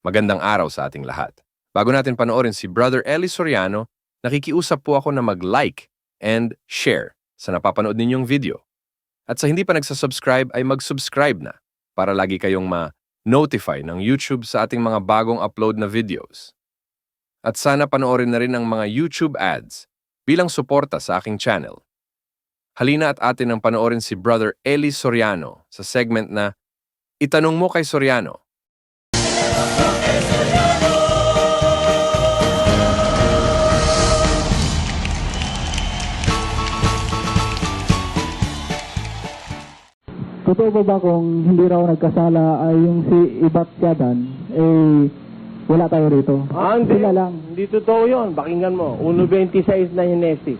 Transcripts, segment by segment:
Magandang araw sa ating lahat. Bago natin panoorin si Brother Eli Soriano, nakikiusap po ako na mag-like and share sa napapanood ninyong video. At sa hindi pa nagsasubscribe ay mag-subscribe na para lagi kayong ma-notify ng YouTube sa ating mga bagong upload na videos. At sana panoorin na rin ang mga YouTube ads bilang suporta sa aking channel. Halina at atin ang panoorin si Brother Eli Soriano sa segment na Itanong Mo Kay Soriano. Totoo ba kung hindi raw nagkasala ay yung si Ibat Yadan, wala tayo rito? Hindi. Sila lang. Hindi totoo yun. Pakinggan mo. 1.26 na Henesis.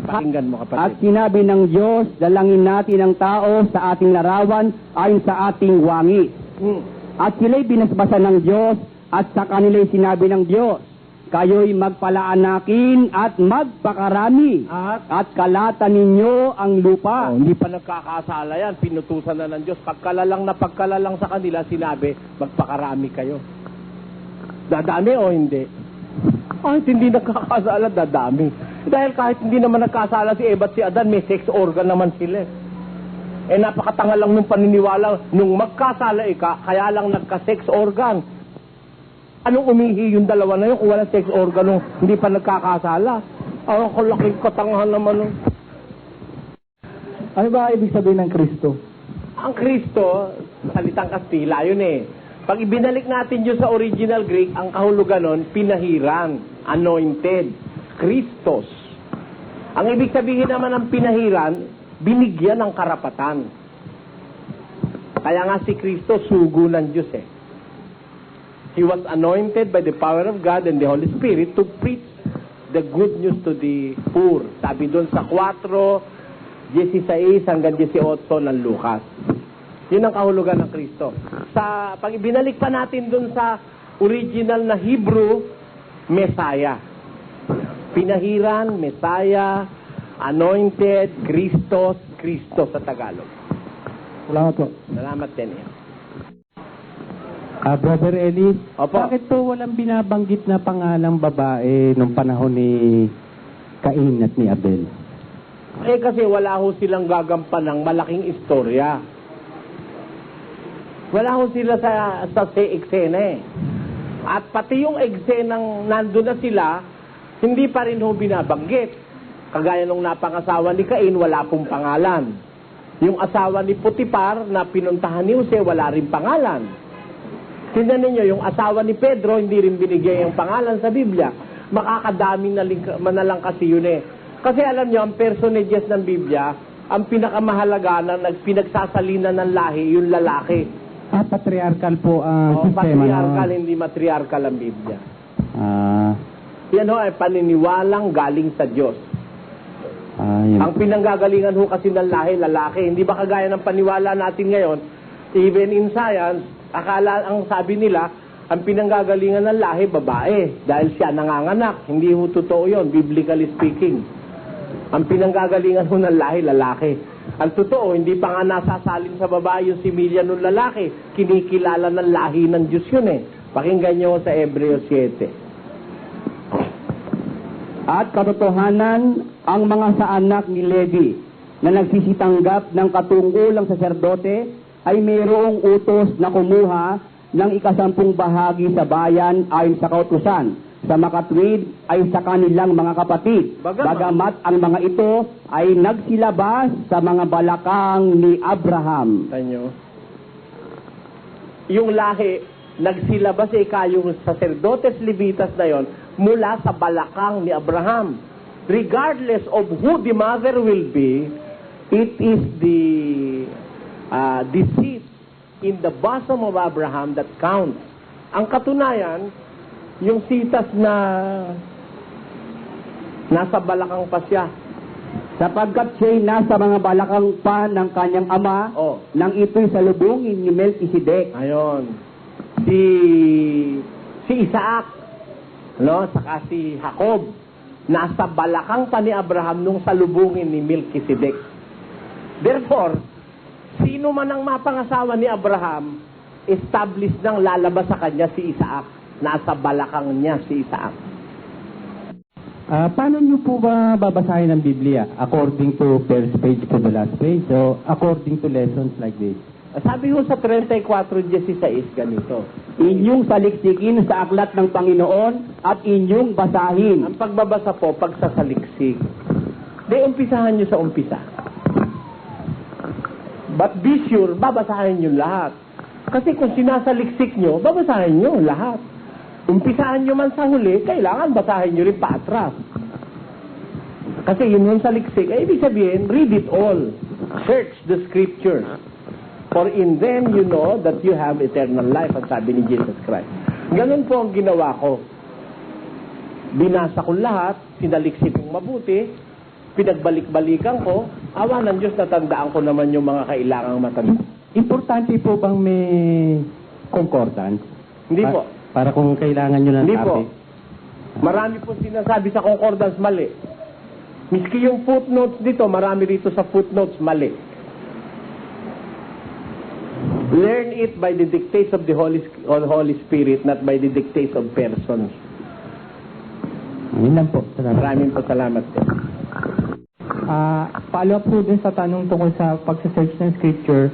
Pakinggan mo, At kapatid. sinabi ng Diyos, dalangin natin ang tao sa ating larawan ayon sa ating wangis. At sila'y binasbasan ng Diyos at sa kanila'y sinabi ng Diyos, kayo'y magpalaanakin at magpakarami at kalatan ninyo ang lupa. Hindi pa nagkakasala yan. Pinutusan na ng Diyos. Pagkalalang sa kanila, sinabi, magpakarami kayo. Dadami o hindi? Kahit hindi nagkakasala, dadami. Dahil kahit hindi naman nagkasala si Eva at si Adan, may sex organ naman sila. Napakatanga lang nung paniniwala, nung magkasala kaya lang nagka-sex organ. Anong umihi yung dalawa na yun kung walang sex organ nung hindi pa nagkakasala? Ang laking katangahan naman nun. Ano ba ibig sabihin ng Kristo? Ang Kristo, salitang Kastila, yun eh. Pag ibinalik natin yun sa original Greek, ang kahulugan nun, pinahiran, anointed, Christos. Ang ibig sabihin naman ng pinahiran, binigyan ng karapatan. Kaya nga si Kristo, sugo ng Diyos eh. He was anointed by the power of God and the Holy Spirit to preach the good news to the poor. Sabi doon sa 4:16 hanggang 18 ng Lucas. Yun ang kahulugan ng Kristo. Pag ibinalik pa natin doon sa original na Hebrew, Messiah. Pinahiran, Messiah, anointed, Christos, Kristo sa Tagalog. Salamat po. Salamat din. Brother Eli, Opo. bakit po walang binabanggit na pangalang babae nung panahon ni Cain at ni Abel? Kasi wala ho silang gagampan ng malaking istorya. Wala ho sila sa eksena eh. At pati yung eksenang nandun na sila, hindi pa rin ho binabanggit. Kagaya nung napangasawa ni Cain, wala pong pangalan. Yung asawa ni Putipar na pinuntahan ni Jose, wala rin pangalan. Tingnan ninyo, yung asawa ni Pedro, hindi rin binigay ang pangalan sa Biblia. Makakadaming manalang kasi yun eh. Kasi alam nyo, ang personages ng Biblia, ang pinakamahalaga na pinagsasalina ng lahi, yung lalaki. Patriarchal po ang sistema. Patriarchal, hindi matriarchal ang Biblia. Yan ho ay paniniwalang galing sa Diyos. Yun. Ang pinanggagalingan ho kasi ng lahi, lalaki. Hindi ba kagaya ng paniwala natin ngayon, even in science, akala, ang sabi nila, ang pinanggagalingan ng lahi, babae. Dahil siya nanganganak. Hindi ho totoo yun, biblically speaking. Ang pinanggagalingan ho ng lahi, lalaki. Ang totoo, hindi pa nga nasasalin sa babae yung similya ng lalaki. Kinikilala ng lahi ng Diyos yun eh. Pakinggan nyo sa Hebreo 7. At katotohanan, ang mga sa anak ni Levi na nagsisitanggap ng katungkulang saserdote ay mayroong utos na kumuha ng 10 bahagi sa bayan ayon sa kautusan. Sa makatwid ay sa kanilang mga kapatid. Bagamat ang mga ito ay nagsilabas sa mga balakang ni Abraham. Tanyo. Yung lahi, nagsilabas yung sacerdotes Levitas na yon mula sa balakang ni Abraham. Regardless of who the mother will be, it is the deceit in the bosom of Abraham that counts. Ang katunayan, yung sitas na nasa balakang pa siya. Sapagkat siya'y nasa mga balakang pa ng kanyang ama, nang ito'y salubungin ni Melchizedek. Ayon. Si Isaac, saka si Jacob, nasa balakang pa ni Abraham nung salubungin ni Melchizedek. Therefore, sino man ang mapangasawa ni Abraham, establish nang lalabas sa kanya si Isaac. Nasa balakang niya si Isaac. Paano niyo po ba babasahin ang Biblia? According to first page to the last page? So, according to lessons like this? Sabi ko sa 34:16 ganito. Inyong saliksikin sa aklat ng Panginoon at inyong basahin. Ang pagbabasa po, pagsasaliksik. Di, umpisahan nyo sa umpisa. But be sure, babasahin nyo lahat. Kasi kung sinasaliksik nyo, babasahin nyo lahat. Umpisahan nyo man sa huli, kailangan basahin nyo rin paatras. Kasi yun yung saliksik, ibig sabihin, read it all. Search the scriptures. For in them you know that you have eternal life, ang sabi ni Jesus Christ. Ganun po ang ginawa ko. Binasa ko lahat, sinaliksik kong mabuti, pinagbalik-balikan ko, awa ng Diyos, natandaan ko naman yung mga kailangang matanda. Importante po bang may concordance? Hindi po. Para kung kailangan nyo ng Hindi topic? po. Marami po sinasabi sa concordance mali. Miski yung footnotes dito, marami rito sa footnotes mali. Learn it by the dictates of the Holy Spirit, not by the dictates of persons. Yun lang po. Salamat. Maraming po salamat po. Follow up po dun sa tanong tungkol sa pagsasearch ng scripture.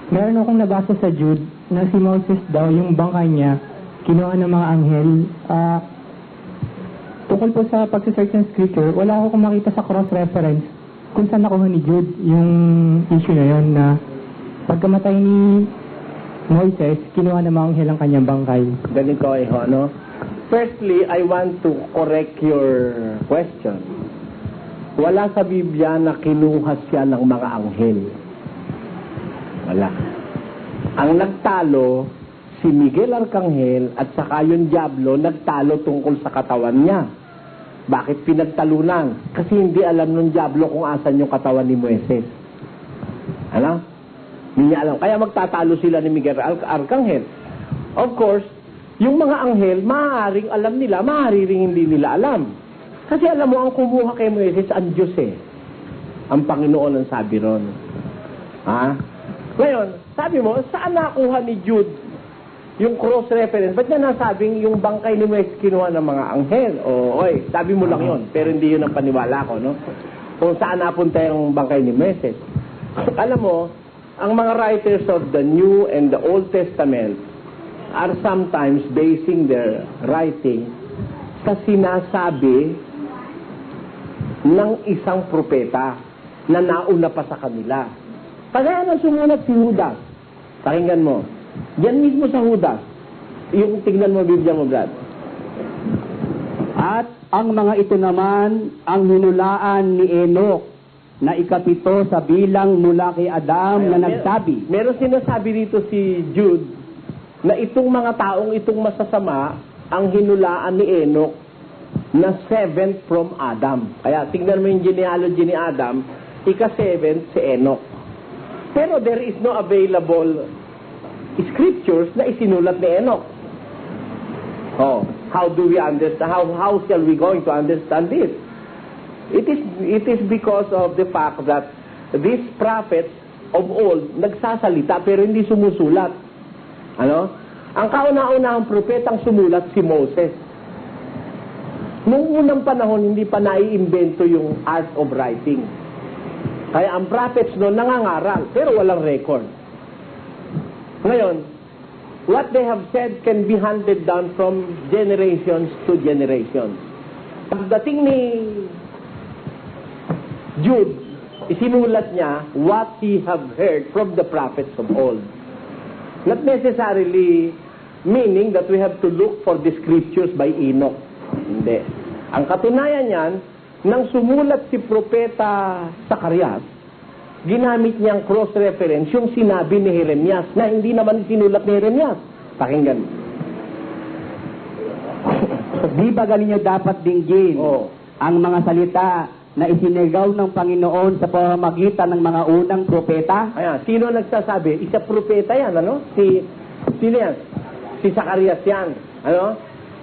Meron akong nabasa sa Jude na si Moses daw, yung bangkay niya, kinuha ng mga anghel. Tungkol po sa pagsasearch ng scripture, wala akong makita sa cross-reference kung saan nakuha ni Jude yung issue na yun na pagkamatay ni Moises, kinuha ng mga anghel ang kanyang bangkay. Ganito ay no? Firstly, I want to correct your question. Wala sa Biblia na kinuha siya ng mga anghel. Wala. Ang nagtalo, si Miguel Arcangel at saka yung Diablo, nagtalo tungkol sa katawan niya. Bakit pinagtalunan? Kasi hindi alam ng Diablo kung asan yung katawan ni Moises. Ano? Hindi niya alam. Kaya magtatalo sila ni Miguel Arcangel. Of course, yung mga anghel, maaaring alam nila, maaari ring hindi nila alam. Kasi alam mo, ang kumuha kay Moises, ang Diyos eh. Ang Panginoon ang sabi ron. Ha? Ngayon, sabi mo, saan nakuha ni Jude yung cross-reference? Ba't niya nasabing yung bangkay ni Moises kinuha ng mga anghel? O, oy, sabi mo lang yun. Pero hindi yun ang paniwala ko, no? Kung saan napunta yung bangkay ni Moises. Alam mo, ang mga writers of the New and the Old Testament are sometimes basing their writing sa sinasabi ng isang propeta na nauna pa sa kanila. Kaya nang sumunod si Judas. Pakinggan mo. Yan mismo sa Judas. Yung tignan mo Biblia mo, Brad. At ang mga ito naman ang hinulaan ni Enoch na ikapito sa bilang mula kay Adam na nagsabi. Meron sinasabi dito si Jude na itong mga taong itong masasama ang hinulaan ni Enoch na 7th from Adam. Kaya tingnan mo yung genealogy ni Adam, ika-7th si Enoch. Pero there is no available scriptures na isinulat ni Enoch. Oh, how do we understand? How shall we going to understand this? It is because of the fact that these prophets of old nagsasalita pero hindi sumusulat. Ano? Ang kauna-unahang propetang sumulat si Moses. Noong unang panahon, hindi pa naiimbento yung art of writing. Kaya ang prophets noon nangangaral, pero walang record. Ngayon, what they have said can be handed down from generations to generations. Pagdating ni Jude, isinulat niya what he have heard from the prophets of old. Not necessarily meaning that we have to look for the scriptures by Enoch. Hindi. Ang katunayan niyan, nang sumulat si Propeta Zacarias, ginamit niyang cross-reference yung sinabi ni Jeremias na hindi naman sinulat ni Jeremias. Pakinggan. Di ba ganinyo dapat dinggin ang mga salita na isinigaw ng Panginoon sa pamamagitan ng mga unang propeta? Ayan, sino nagsasabi? Isa propeta yan, ano? Sino yan? Si Zacarias yan. Ano?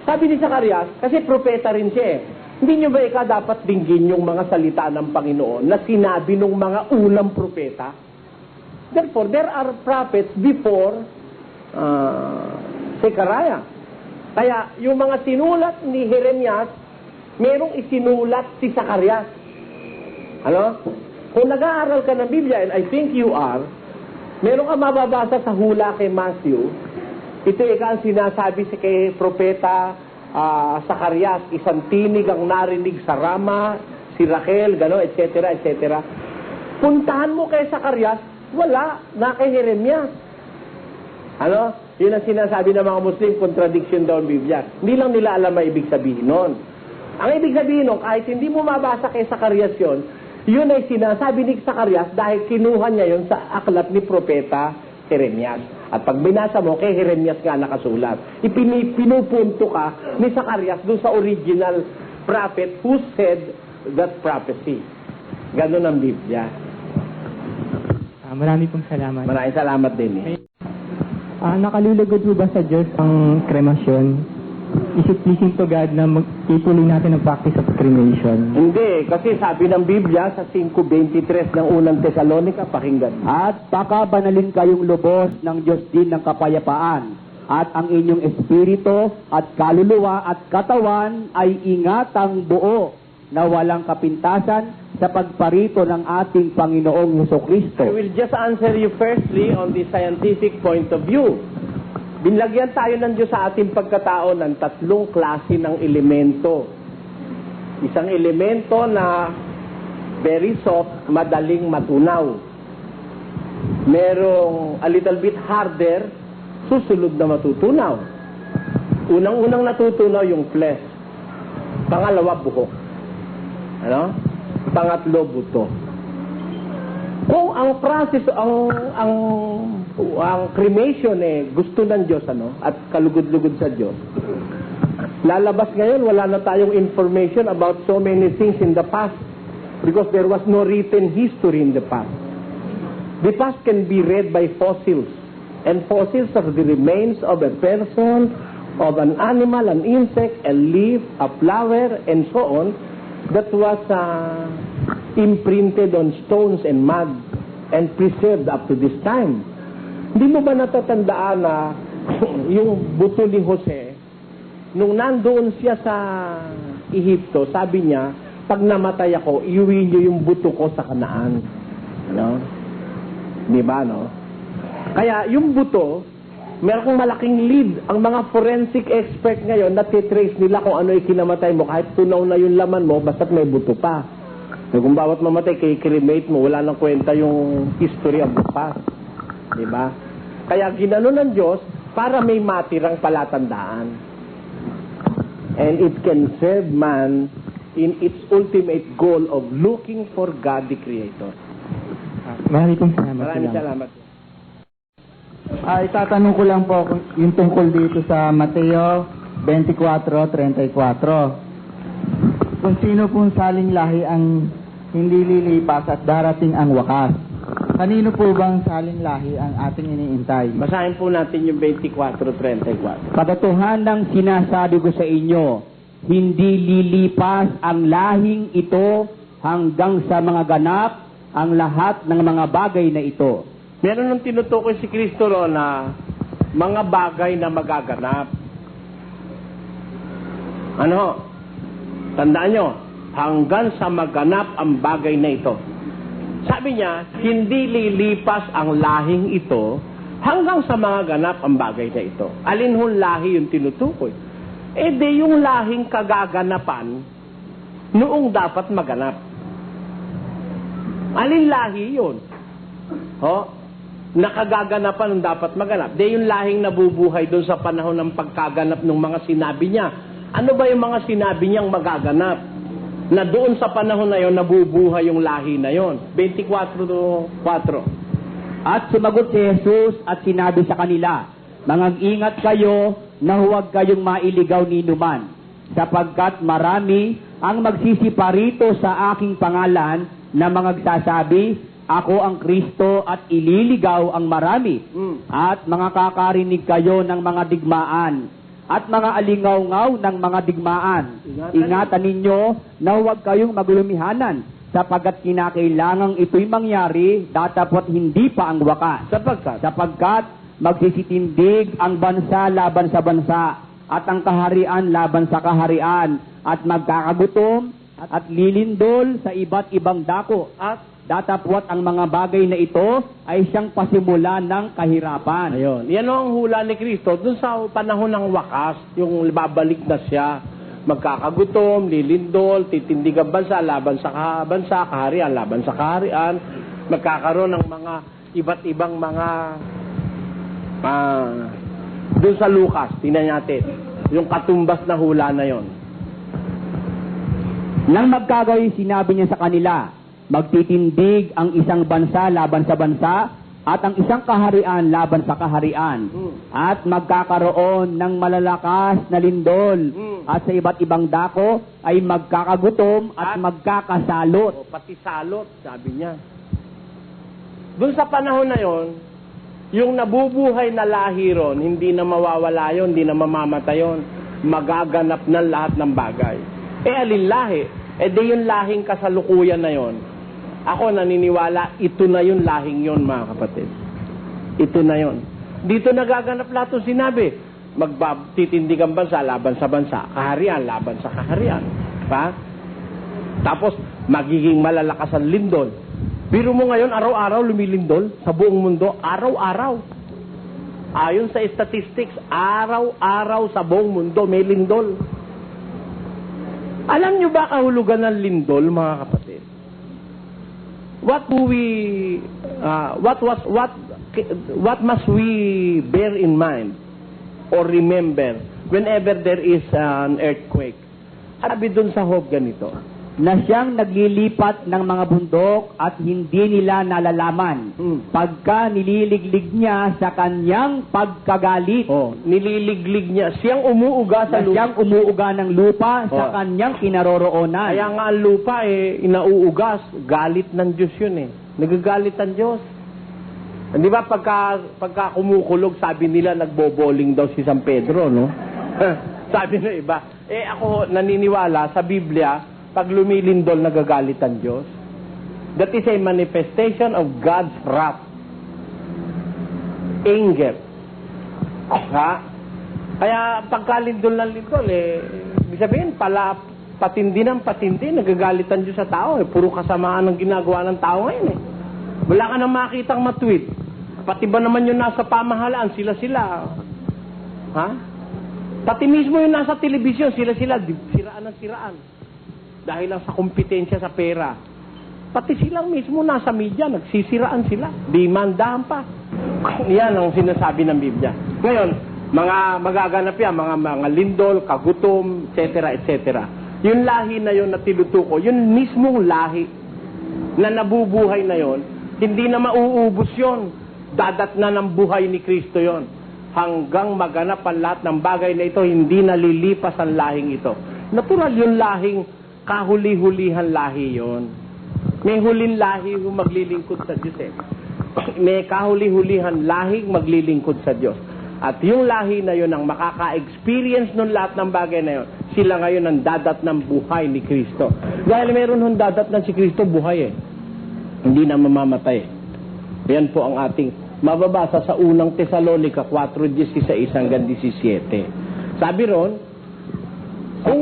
Sabi ni Zacarias, kasi propeta rin siya eh. Hindi nyo ba dapat dinggin yung mga salita ng Panginoon na sinabi ng mga unang propeta? Therefore, there are prophets before Sekaraya. Kaya yung mga sinulat ni Jeremias, merong isinulat si Zacarias. Ano? Kung nag-aaral ka ng Biblia, and I think you are, meron ka mababasa sa hula kay Matthew, ito ang sinasabi si kay Propeta Zacarias, isang tinig ang narinig sa Rama, si Rachel, gano'n, etc., etc. Puntahan mo kay Zacarias, wala, na kay Jeremias. Ano? Yun ang sinasabi ng mga Muslim, contradiction daw ang Biblia. Hindi lang nila alam ang ibig sabihin nun. Ang ibig sabihin nun, kahit hindi mo mabasa kay Zacarias yun ay sinasabi ni Zacarias dahil kinuha niya yun sa aklat ni Propeta Jeremias. At pag binasa mo, kay Jeremias nga nakasulat. Pinupunto ka ni Zacarias doon sa original prophet who said that prophecy. Ganon ang Biblia. Marami pong salamat. Maraming salamat din eh. Nakalulugod po ba sa Diyos ang kremasyon? Is it pleasing to God na ituloy natin ang practice of cremation? Hindi, kasi sabi ng Biblia sa 5:23 ng unang Tesalonica, pakinggan. At pakabanalin kayong lubos ng Diyos din ng kapayapaan, at ang inyong espiritu at kaluluwa at katawan ay ingatang buo na walang kapintasan sa pagparito ng ating Panginoong Hesukristo. I will just answer you firstly on the scientific point of view. Binlagyan tayo ng Diyos sa ating pagkatao ng tatlong klase ng elemento. Isang elemento na very soft, madaling matunaw. Merong a little bit harder, susunod na matutunaw. Unang-unang natutunaw yung flesh. Pangalawa, buhok. Ano? Pangatlo, buto. Kung ang process, ang cremation gusto ng Diyos, at kalugod-lugod sa Diyos, lalabas ngayon, wala na tayong information about so many things in the past because there was no written history in the past. The past can be read by fossils, and fossils are the remains of a person, of an animal, an insect, a leaf, a flower, and so on, that was imprinted on stones and mud and preserved up to this time. Hindi mo ba natatandaan na yung buto ni Jose, nung nandoon siya sa Ehipto, sabi niya, pag namatay ako, iuwi niyo yung buto ko sa Kanaan. Ano? Di ba, no? Kaya yung buto, meron kang malaking lead. Ang mga forensic expert ngayon, natitrace nila kung ano yung kinamatay mo. Kahit tunaw na yung laman mo, basta't may buto pa. So, kung bawat mamatay, kay-cremate mo, wala nang kwenta yung history of the past. Diba? Kaya ginano ng Diyos para may matirang palatandaan. And it can serve man in its ultimate goal of looking for God the Creator. Maraming salamat. Maraming salamat. Itatanong ko lang po yung tungkol dito sa Mateo 24:34. Kung sino pong saling lahi ang hindi lilipas at darating ang wakas. Kanino po bang saling lahi ang ating iniintay? Basahin po natin yung 24:34. Katotohanan sinasabi ko sa inyo, hindi lilipas ang lahing ito hanggang sa mga ganap ang lahat ng mga bagay na ito. Meron nang tinutukoy si Kristo na mga bagay na magaganap. Ano? Tandaan nyo, hanggang sa maganap ang bagay na ito. Sabi niya, hindi lilipas ang lahing ito hanggang sa mga ganap ang bagay na ito. Alin hong lahi yung tinutukoy? Di yung lahing kagaganapan noong dapat maganap. Alin lahi yun? Nakagaganapan ng dapat maganap. Di yung lahing nabubuhay doon sa panahon ng pagkaganap ng mga sinabi niya. Ano ba yung mga sinabi niyang magaganap? Na doon sa panahon na yon nabubuhay yung lahi na yon. 24:4. At sumagot si Jesus at sinabi sa kanila, Mag-ingat kayo na huwag kayong mailigaw ni numan, sapagkat marami ang magsisiparito sa aking pangalan na mga nagsasabi, Ako ang Kristo, at ililigaw ang marami. At mga kakarinig kayo ng mga digmaan at mga alingaw-ngaw ng mga digmaan. Ingatan ninyo na huwag kayong maglumihanan, sapagkat kinakailangang ito'y mangyari, datapot hindi pa ang wakas. Sapagkat magsisitindig ang bansa laban sa bansa, at ang kaharian laban sa kaharian, at magkakagutom at lilindol sa iba't ibang dako, at datapwat ang mga bagay na ito ay siyang pasimula ng kahirapan. Ayun. Yan ang hula ni Kristo dun sa panahon ng wakas, yung babalik na siya. Magkakagutom, lilindol, titindig ang bansa, laban sa bansa, kaharian, laban sa kaharian. Magkakaroon ng mga iba't ibang mga dun sa Lucas, tingnan natin. Yung katumbas na hula na yon. Nang magkagayon, sinabi niya sa kanila, magtitindig ang isang bansa laban sa bansa, at ang isang kaharian laban sa kaharian, at magkakaroon ng malalakas na lindol, at sa iba't ibang dako ay magkakagutom at magkakasalot. O, pati salot, sabi niya. Doon sa panahon na yon, yung nabubuhay na lahi ron, hindi na mawawala yon, hindi na mamamatay yon, magaganap na lahat ng bagay. Alin lahi? Di yung lahing kasalukuyan na yon. Ako naniniwala, ito na yung lahing yon, mga kapatid. Ito na yon. Dito nagaganap lahat ng sinabi. Magtitindig ang bansa, laban sa bansa. Kaharian, laban sa kaharian. Pa? Tapos, magiging malalakas ang lindol. Biro mo ngayon, araw-araw lumilindol sa buong mundo. Araw-araw. Ayon sa statistics, araw-araw sa buong mundo may lindol. Alam nyo ba kahulugan ng lindol, mga kapatid? What must we bear in mind or remember whenever there is an earthquake? Sabi dun sa Job ganito, na siyang naglilipat ng mga bundok at hindi nila nalalaman pagka nililiglig niya sa kanyang pagkagalit. Nililiglig niya. Siyang umuuga sa Na lupa. siyang umuuga ng lupa sa kanyang kinaroroonan. Kaya nga ang lupa inauugas. Galit ng Diyos yun Nagagalit ang Diyos. Di ba pagka kumukulog, sabi nila nagboboling daw si San Pedro, no? Sabi ng iba. Ako naniniwala sa Biblia, pag lumilindol, nagagalit ang Diyos. That is a manifestation of God's wrath. Anger. Ha? Kaya pagkalindol ng lindol, ibig sabihin, patindi ng patindi, nagagalit ang Diyos sa tao. Puro kasamaan ang ginagawa ng tao ngayon. Wala ka nang makitang matweet. Pati ba naman yung nasa pamahalaan, sila-sila. Ha? Pati mismo yung nasa telebisyon, sila-sila, siraan ng siraan. Dahil lang sa kompetensya sa pera. Pati silang mismo nasa media, nagsisiraan sila. Demandahan pa. Yan ang sinasabi ng Biblia. Ngayon, mga magaganap yan, mga lindol, kagutom, etc., etc. Yung lahi na yun na tinutuko, yun mismong lahi na nabubuhay na yun, hindi na mauubos yun. Dadat na ng buhay ni Kristo yon. Hanggang maganap ang lahat ng bagay na ito, hindi nalilipas ang lahing ito. Natural yung lahing kahuli-hulihan lahi yon. May huling lahi yung maglilingkod sa Diyos May kahuli-hulihan lahing maglilingkod sa Diyos. At yung lahi na yon ang makaka-experience ng lahat ng bagay na yon, sila ngayon ang dadat ng buhay ni Kristo. Dahil meron hong dadat na si Kristo buhay Hindi na mamamatay Yan po ang ating mababasa sa unang Tesalonica 4:16 hanggang 17. Sabi ron, kung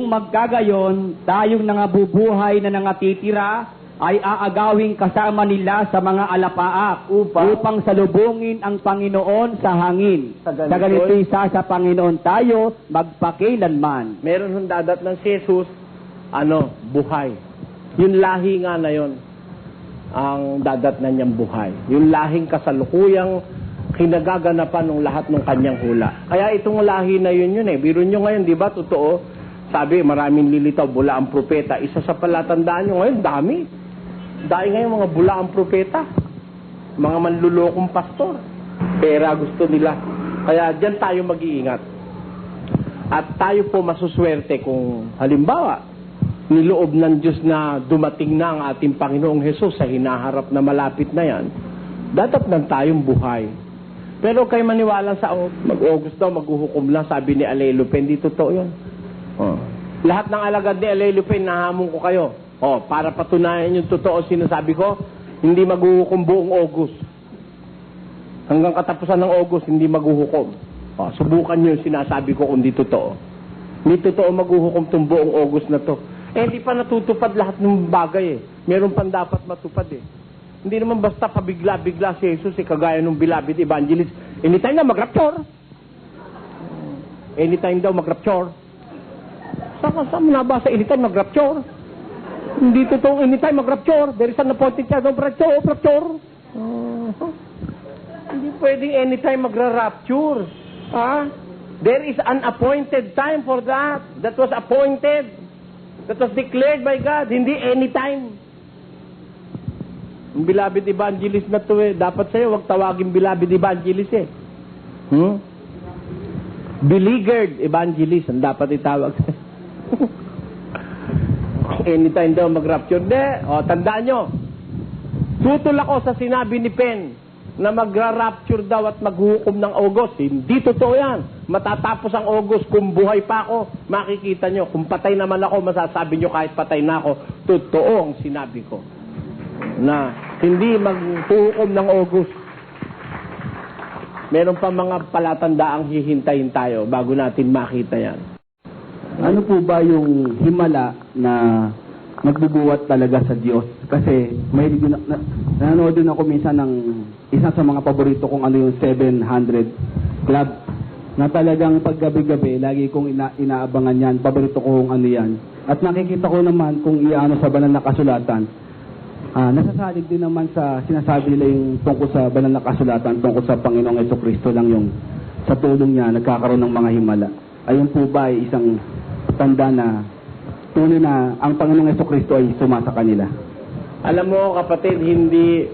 magkagayon, tayong nangabubuhay na nangatitira ay aagawing kasama nila sa mga alapaap upang salubungin ang Panginoon sa hangin. Sa ganito'y sa Panginoon tayo magpakilanman. Meron hong dadat ng si Jesus, buhay. Yung lahi nga na yon ang dadat na niyang buhay. Yung lahing kasalukuyang kinagaganapan ng lahat ng kanyang hula. Kaya itong lahi na yun Biro nyo ngayon, di ba, totoo? Sabi, maraming lilitaw, bula ang propeta. Isa sa palatandaan nyo ngayon, dami. Dahil ngayon mga bula ang propeta. Mga manlulokong pastor. Pera gusto nila. Kaya dyan tayo mag-iingat. At tayo po masuswerte kung halimbawa, niloob ng Diyos na dumating na ang ating Panginoong Hesus sa hinaharap na malapit na yan, dapat nang tayong buhay. Pero kayo maniwala sa mag-August daw, maghuhukom lang, sabi ni Alelupe, hindi totoo yun. Lahat ng alagad ni Alelupe, nahamon ko kayo. Para patunayan yung totoo sinasabi ko, hindi maghuhukom buong August. Hanggang katapusan ng August, hindi maghuhukom. O, subukan nyo yung sinasabi ko kung di totoo. Hindi totoo maghuhukom itong buong August na to. Eh, hindi pa natutupad lahat ng bagay eh. Meron pang dapat matupad eh. Hindi naman basta pabigla-bigla si Jesus eh, kagaya ng beloved evangelist. Anytime na mag-rapture. Anytime daw mag-rapture. Saan mo nabasa anytime mag-rapture? Hindi totoo anytime mag-rapture. There is an appointed time of rapture. Hindi pwedeng anytime magra-rapture. Ha? There is an appointed time for that. That was appointed. That was declared by God. Hindi anytime. Ang beloved evangelist na to eh. Dapat sa'yo, wag tawagin beloved evangelist eh. Beleaguered evangelist ang dapat itawag. Anytime daw mag-rapture. Hindi. O, tandaan nyo. Tutol ako sa sinabi ni Pen na magra-rapture daw at maghuhukom ng August. Hindi totoo yan. Matatapos ang August, kung buhay pa ako, makikita nyo. Kung patay naman ako, masasabi nyo kahit patay na ako, totoo ang sinabi ko. Na hindi maghuhukom ng August. Meron pa mga palatandaang hihintayin tayo bago natin makita yan. Ano po ba yung himala na magbubuhat talaga sa Diyos? Kasi may nanonood din ako minsan ng isa sa mga paborito kong ano yung 700 Club na talagang paggabi-gabi lagi kong inaabangan yan. Paborito kong ano yan. At nakikita ko naman kung iano sa banal na kasulatan. Nasasalig din naman sa sinasabi nila yung tungkol sa banal na kasulatan, tungkol sa Panginoong Jesucristo lang yung sa tulong niya nagkakaroon ng mga himala. Ayun po ba ay isang tanda na tunay na ang Panginoong Jesucristo ay sumasa kanila? Alam mo kapatid, hindi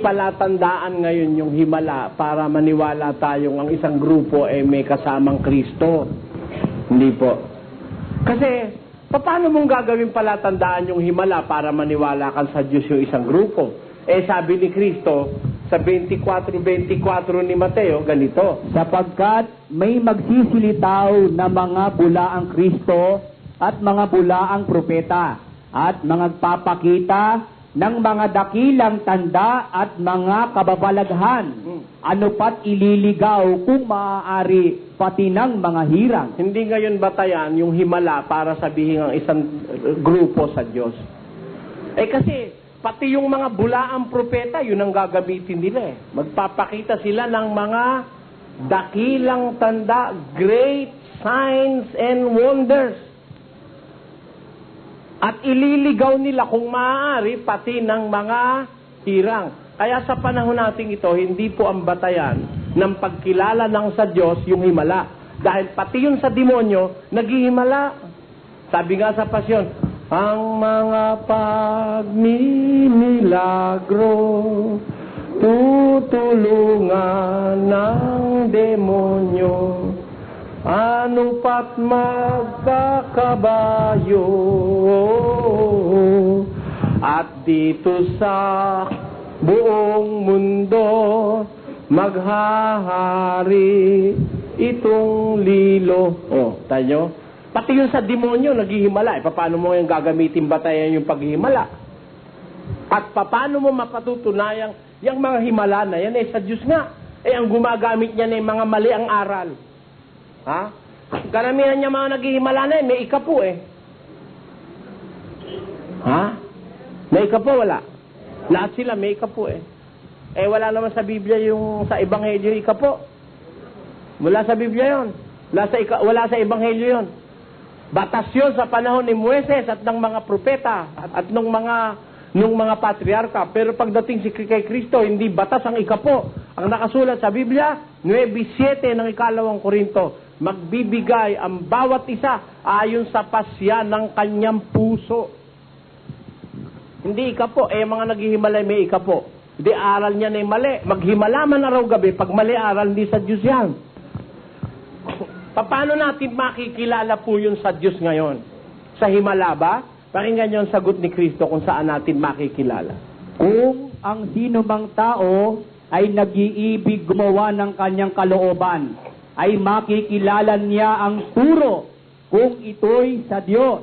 pala tandaan ngayon yung himala para maniwala tayong ang isang grupo ay may kasamang Kristo. Hindi po. Kasi, paano mong gagawin pala tandaan yung himala para maniwala ka sa Diyos yung isang grupo? Eh sabi ni Kristo, sa 24:24 ni Mateo, ganito. Sapagkat may magsisilitaw na mga bulaang Kristo at mga bulaang propeta at mga papakita ng mga dakilang tanda at mga kababalaghan. Ano pat ililigaw kung maaari pati ng mga hirang. Hindi ngayon batayan yung himala para sabihin ang isang grupo sa Diyos. Eh kasi, pati yung mga bulaang propeta, yun ang gagamitin nila eh. Magpapakita sila ng mga dakilang tanda, great signs and wonders. At ililigaw nila kung maaari pati ng mga hirang. Kaya sa panahon natin ito, hindi po ang batayan ng pagkilala ng sa Diyos yung himala. Dahil pati yun sa demonyo, naghihimala. Sabi nga sa pasyon, ang mga pagmimilagro, tutulungan ng demonyo. Ano pat magkakabayo at dito sa buong mundo maghahari itong lilo. Oh, tayo. Pati yun sa demonyo naghihimala. Paano mo yung gagamitin batayan yung paghihimala? At paano mo mapatutunayang yung mga himala na yan sa Diyos nga? Ang gumagamit niya na yung mga mali ang aral. Ha? Karamihan niya mga naghihimala na may ikapo eh. Ha? May ikapo wala? Lahat sila may ikapo eh. Wala naman sa Biblia yung sa Ebanghelyo ikapo. Wala sa Biblia yun. Wala sa Ebanghelyo yun. Batas yun sa panahon ni Moises at ng mga propeta at nung mga patriarka. Pero pagdating kay Kristo, hindi batas ang ikapo. Ang nakasulat sa Biblia, 9:7 ng 2 Korinto, magbibigay ang bawat isa ayon sa pasya ng kanyang puso. Hindi ikapo. Mga naghihimalay may ikapo. Hindi aral niya na mali. Maghimala man araw gabi, pag mali aral, hindi sa Diyos yan. Paano natin makikilala po yun sa Diyos ngayon? Sa himala ba? Pakinggan niyo ang sagot ni Kristo kung saan natin makikilala. Kung ang sino mang tao ay nag-iibig gumawa ng kanyang kalooban, ay makikilala niya ang turo kung ito'y sa Diyos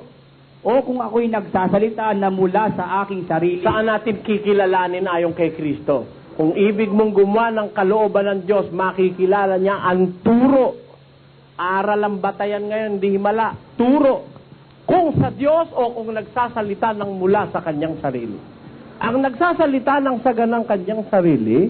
o kung ako'y nagsasalita na mula sa aking sarili. Saan natin kikilalanin ayon kay Kristo? Kung ibig mong gumawa ng kalooban ng Diyos, makikilala niya ang turo. Aral ang batayan ngayon, hindi himala. Turo. Kung sa Diyos o kung nagsasalita ng mula sa kanyang sarili. Ang nagsasalita ng saganang kanyang sarili,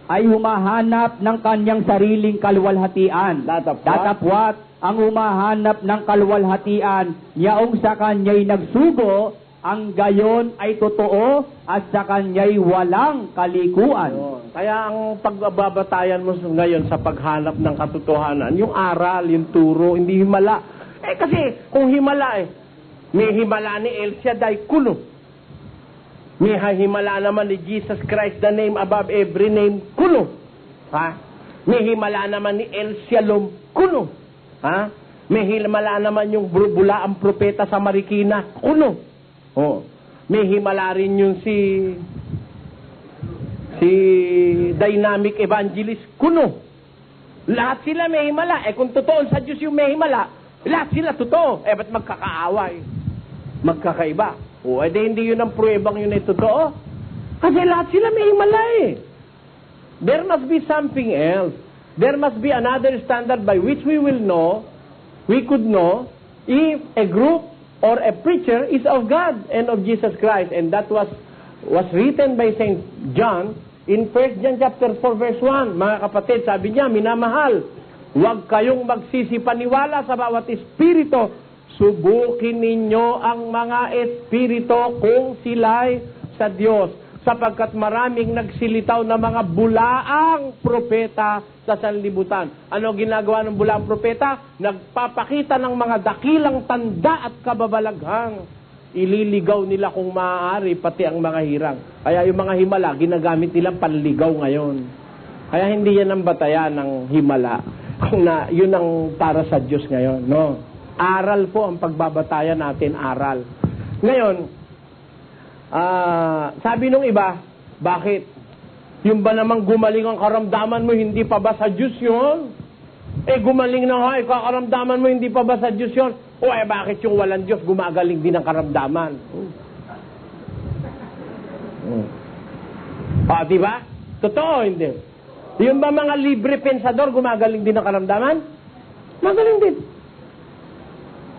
ay humahanap ng kanyang sariling kaluwalhatian. Datapwat ang humahanap ng kaluwalhatian, yaong sa kanya'y nagsugo, ang gayon ay totoo at sa kanya'y walang kalikuan. kaya ang pagbabatayan mo ngayon sa paghanap ng katotohanan, yung aral, yung turo, hindi himala. Kasi kung himala may himala ni El Shaddai, kuno. May himala naman ni Jesus Christ, the name above every name, kuno. Ha? May himala naman ni El Shalom, kuno. Ha? May himala naman yung bula ang propeta sa Marikina, kuno. Oh. May himala rin yung si Dynamic Evangelist, kuno. Lahat sila may himala. Kung totoo sa Diyos yung may himala, lahat sila totoo. Ba't magkakaaway? Magkakaiba. Hindi yun ang pruebang yun ay totoo. Kasi lahat sila may himala There must be something else. There must be another standard by which we could know if a group or a preacher is of God and of Jesus Christ. And that was written by St. John in 1 John chapter 4 verse 1. Mga kapatid, sabi niya, minamahal, huwag kayong magsisipaniwala sa bawat espiritu. Subukin ninyo ang mga espiritu kung sila'y sa Diyos, sapagkat maraming nagsilitaw na mga bulaang propeta sa sanlibutan. Ano ginagawa ng bulaang propeta? Nagpapakita ng mga dakilang tanda at kababalaghang. Ililigaw nila kung maaari pati ang mga hirang. Kaya yung mga himala, ginagamit nilang panligaw ngayon. Kaya hindi yan ang batayan ng himala. Yun ang para sa Diyos ngayon, no? Aral po ang pagbabatayan natin, aral. Ngayon, sabi nung iba, bakit? Yung ba namang gumaling ang karamdaman mo, hindi pa ba sa Diyos yun? Gumaling na nga, kakaramdaman mo, hindi pa ba sa Diyos yun? Bakit yung walang Diyos, gumagaling din ang karamdaman? Diba? Totoo, hindi. Yung ba mga libre pensador, gumagaling din ang karamdaman? Magaling din.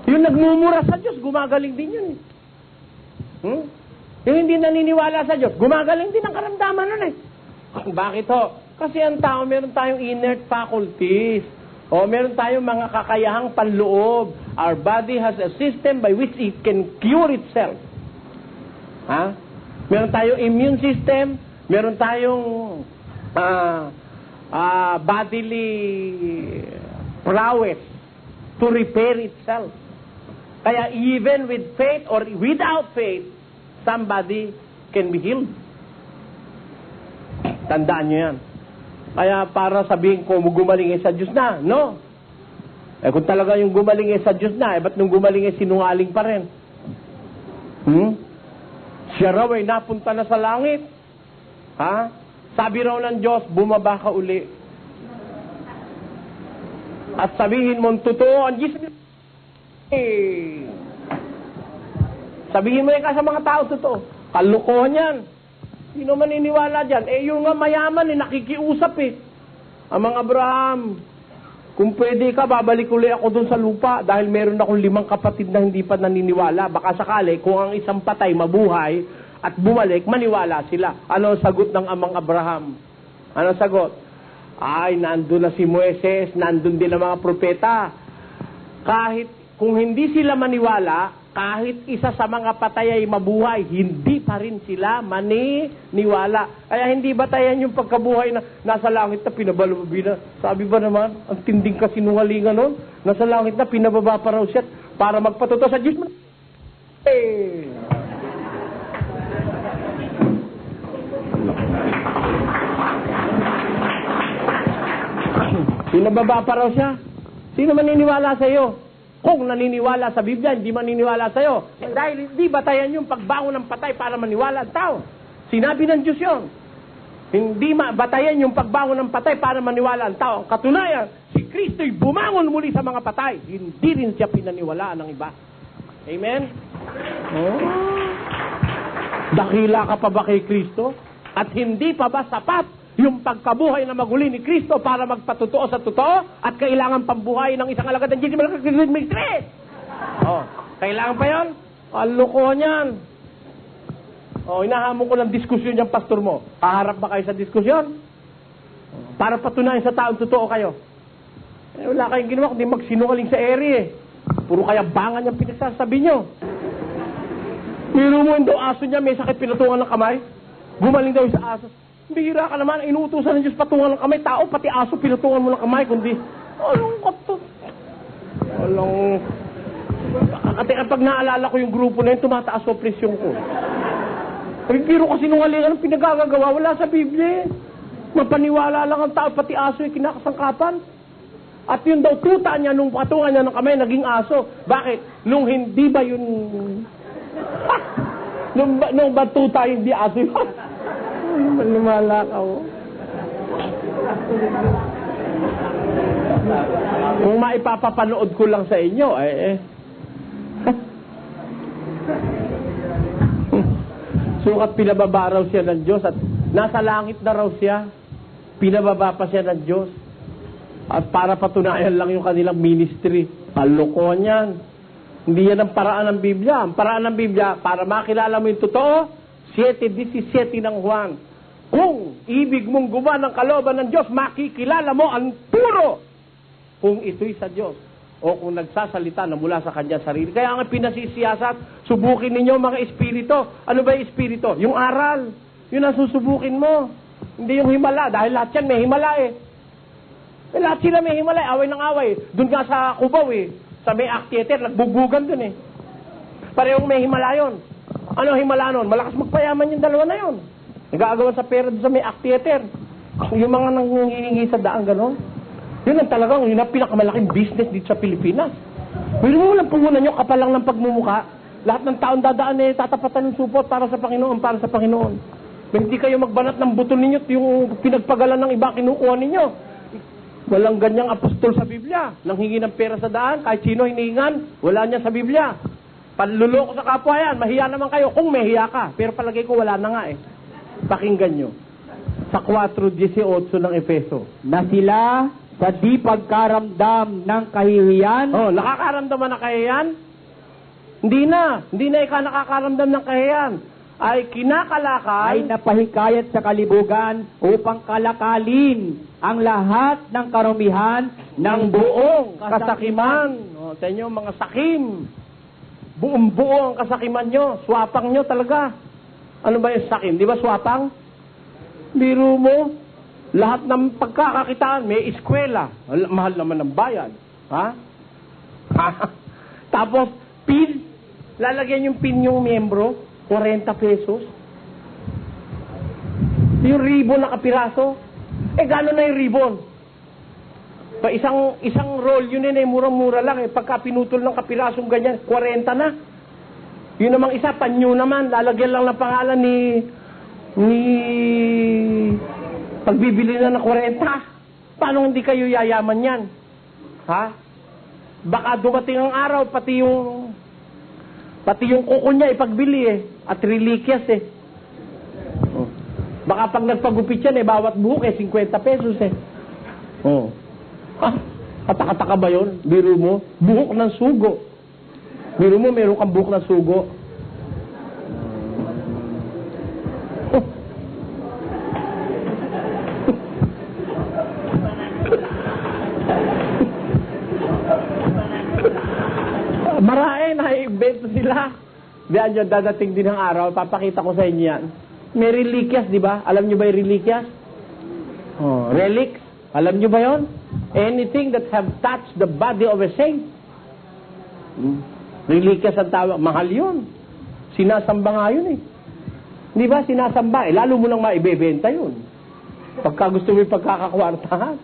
Yung nagmumura sa Diyos, gumagaling din yun. Yung hindi naniniwala sa Diyos, gumagaling din ang karamdaman nun Bakit ho? Kasi ang tao, meron tayong inert faculties. Meron tayong mga kakayahang panloob. Our body has a system by which it can cure itself. Meron tayong immune system, meron tayong bodily prowess to repair itself. Kaya even with faith or without faith, somebody can be healed. Tandaan nyo yan. Kaya para sabihin ko, gumaling sa Diyos na. No. Kung talaga yung gumaling sa Diyos na, ba't nung gumaling sinungaling pa rin? Siya raw ay napunta na sa langit. Sabi raw ng Diyos, bumaba ka uli. At sabihin mo, totoo, ang Jesus sabihin mo yan sa mga tao, totoo. Kalukuhan yan. Sino maniniwala dyan? Yung nga mayaman, nakikiusap Ang mga Abraham, kung pwede ka, babalik uli ako dun sa lupa dahil meron akong 5 kapatid na hindi pa naniniwala. Baka sakali, kung ang isang patay mabuhay at bumalik, maniwala sila. Ano ang sagot ng amang Abraham? Ano ang sagot? Nandun na si Moises, nandun din ang mga propeta. Kahit kung hindi sila maniwala, kahit isa sa mga patay ay mabuhay, hindi pa rin sila maniniwala. Kaya hindi batayan yung pagkabuhay na nasa langit na pinabalubina. Sabi ba naman, ang tinding kasinungalingan nun, nasa langit na pinababa pa raw siya para magpatuto sa Diyos. Pinababa pa raw siya. Sino maniniwala sa iyo? Kung naniniwala sa Biblia, hindi maniniwala sa iyo. Dahil hindi batayan yung pagbangon ng patay para maniwala ang tao. Sinabi ng Diyos yun. Hindi batayan yung pagbangon ng patay para maniwala ang tao. Katunayan, si Kristo'y bumangon muli sa mga patay. Hindi rin siya pinaniwalaan ng iba. Amen? Dakila ka pa ba kay Kristo? At hindi pa ba sapat yung pagkabuhay na maguli ni Kristo para magpatotoo sa totoo at kailangan pambuhay ng isang alagad ng Jesus Ministry? Oh, kailangan pa yun? Kalokohan yan. Oh, inahamon ko ng diskusyon yung pastor mo. Haharap ba kayo sa diskusyon? Para patunayan sa taong totoo kayo. Eh, wala kayong ginawa kundi magsinungaling sa ere eh. Puro kayabangan yung pinagsasabi nyo. Pero mo daw aso niya may sakit pinatungan ng kamay. Gumaling daw sa aso. Bihira ka naman, inuutusan ng Diyos patungan ng kamay. Tao, pati aso pinatungan mo ng kamay. Kundi, anong kato? Walang... At pag naalala ko yung grupo na yun, tumataas o presyon ko. Pero kasi nungaling anong pinagagagawa, wala sa Biblia. Mapaniwala lang ang tao, pati aso yung kinakasangkapan. At yun daw, tuta niya nung patungan niya ng kamay, naging aso. Bakit? Nung hindi ba yun... nung ba tuta, hindi aso yun? Maniwala ka, oh. Kung maipapapanood ko lang sa inyo, sukat pinababa raw siya ng Diyos at nasa langit na raw siya. Pinababa pa siya ng Diyos. At para patunayan lang yung kanilang ministry. Kalokohan yan. Hindi yan ang paraan ng Biblia. Ang paraan ng Biblia, para makilala mo yung totoo, 7:17 ng Juan. Kung ibig mong gumawa ng kalooban ng Diyos, makikilala mo ang puro kung ito'y sa Diyos o kung nagsasalita na mula sa kanya sarili. Kaya ang pinasisiyasat, subukin ninyo mga espirito. Ano ba yung espirito? Yung aral. Yun ang susubukin mo. Hindi yung himala. Dahil lahat yan may himala eh. Lahat sila may himala. Away ng away. Doon nga sa Cubao eh. Sa may Theater, nagbubugan doon eh. Parehong may himala yun. Ano himala nun? Malakas magpayaman yung dalawa na yun. Nag-aagawan sa pera doon sa may Theater. Yung mga nanghihingi sa daan, gano'n. Yun ang talagang, yun ang pinakamalaking business dito sa Pilipinas. Pero mo lang puhunan nyo, kapalang ng pagmumuka. Lahat ng taon dadaan eh, tatapatan ng supot para sa Panginoon, para sa Panginoon. Kung hindi kayo magbanat ng buto ninyo, yung pinagpagalan ng iba, kinukuha ninyo. Walang ganyang apostol sa Biblia. Nang hingi ng pera sa daan, kahit sino hinihingan, wala niya sa Biblia. Panluloko sa kapwa yan, mahiya naman kayo kung mahiya ka. Pero palagay ko wala na nga eh. Pakinggan nyo. Sa 4:18 ng Efeso. Na sila sa di pagkaramdam ng kahihiyan. Oh, nakakaramdaman ng kahihiyan? Hindi na. Hindi na ikaw nakakaramdam ng kahihiyan. Ay kinakalakal. Ay napahikayat sa kalibugan upang kalakalin ang lahat ng karumihan ng buong kasakiman. O, sa inyo, mga sakim. Buong-buo ang kasakiman nyo. Swapang nyo talaga. Ano ba yung sakim? Di ba swapang? Biro mo, lahat ng pagkakakitaan, may eskwela. Mahal naman ng bayan. Ha? Tapos, pin. Lalagyan yung pin yung miyembro. 40 pesos. Yung ribbon na kapiraso. Gano'n na yung ribbon? Pa isang roll, yun eh, murang-mura lang eh. Pagka pinutol ng kapirasong ganyan, 40 na. Yun namang isa, panyo naman. Lalagyan lang ng pangalan ni pagbibili na ng 40. Paano hindi kayo yayaman yan? Ha? Baka dumating ang araw, pati yung kuko niya ipagbili eh. At reliquias eh. Oh. Baka pag nagpagupit yan eh, bawat buhok eh, 50 pesos eh. Oh. Kataka-taka ba yun? Biro mo? Buhok ng sugo. Biro mo, meron kang buhok ng sugo. Marami na-invento sila. Diyan yun, dadating din ang araw, papakita ko sa inyo yan. May reliquias, di ba? Alam nyo ba yung reliquias? Oh, relics. Alam nyo ba yon? Anything that have touched the body of a saint. Reliquias ang tawag. Mahal yun. Sinasamba nga yun eh. Di ba? Sinasamba eh. Lalo mo nang maibebenta yun. Pagka gusto mo yung pagkakakwartahan.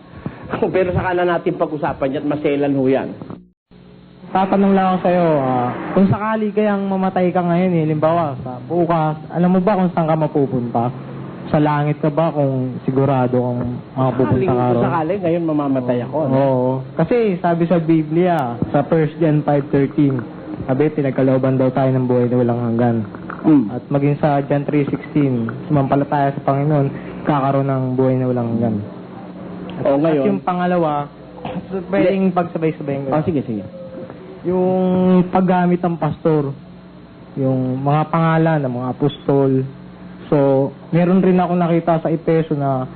Pero saka na natin pag-usapan yan at maselan ho yan. Tatanong lang ako sa'yo, kung sakali kayang mamatay ka ngayon limbawa, sa bukas, alam mo ba kung saan ka mapupunta? Sa langit ka ba kung sigurado kung makapupunta ka ron? Sakali, ngayon mamamatay ako. No? Oo. Kasi sabi sa Biblia, sa 1 John 5:13, Sabi, pinagkalooban daw tayo ng buhay na walang hanggan. At maging sa John 3:16, sumampalataya sa Panginoon, kakaroon ng buhay na walang hanggan. O, ngayon. At yung pangalawa, pwedeng pagsabay-sabay. Sige. Yung paggamit ng pastor, yung mga pangalan ng mga apostol. So, meron rin ako nakita sa Efeso na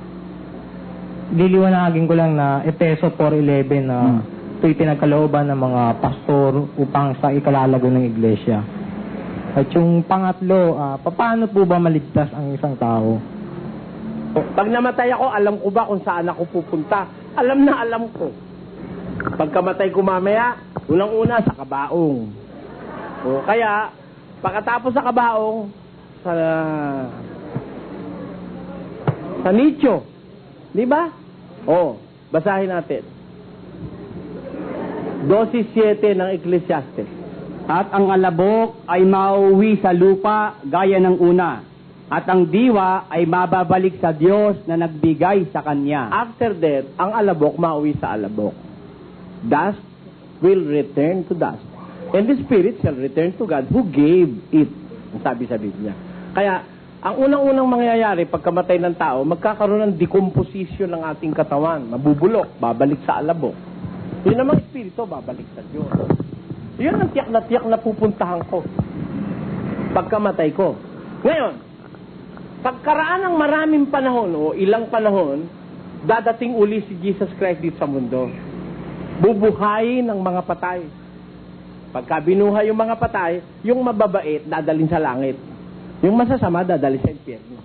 liliwanagin ko lang na Efeso 4:11 na ito'y pinagkalooban ng mga pastor upang sa ikalalago ng iglesia. At yung pangatlo, paano po ba maligtas ang isang tao? Pag namatay ako, alam ko ba kung saan ako pupunta? Alam na alam ko. Pagkamatay ko mamaya, unang-una sa kabaong. O kaya, pagkatapos sa kabaong, sa nicho. Di ba? O, basahin natin. 12:7 ng Ecclesiastes. At ang alabok ay mauwi sa lupa gaya ng una. At ang diwa ay mababalik sa Diyos na nagbigay sa kanya. After death, ang alabok mauwi sa alabok. Dust will return to dust. And the spirit shall return to God who gave it. Ang sabi sa Biblia. Kaya, ang unang-unang mangyayari pagkamatay ng tao, magkakaroon ng decomposition ng ating katawan. Mabubulok, babalik sa alabok. Yun namang espiritu, babalik sa Diyos. Yun ang tiyak na pupuntahan ko. Pagkamatay ko. Ngayon, pagkaraan ng maraming panahon o ilang panahon, dadating uli si Jesus Christ dito sa mundo. Bubuhayin ng mga patay. Pagka binuhay yung mga patay, yung mababait, dadalhin sa langit. Yung masasama, dadalhin sa impyerno.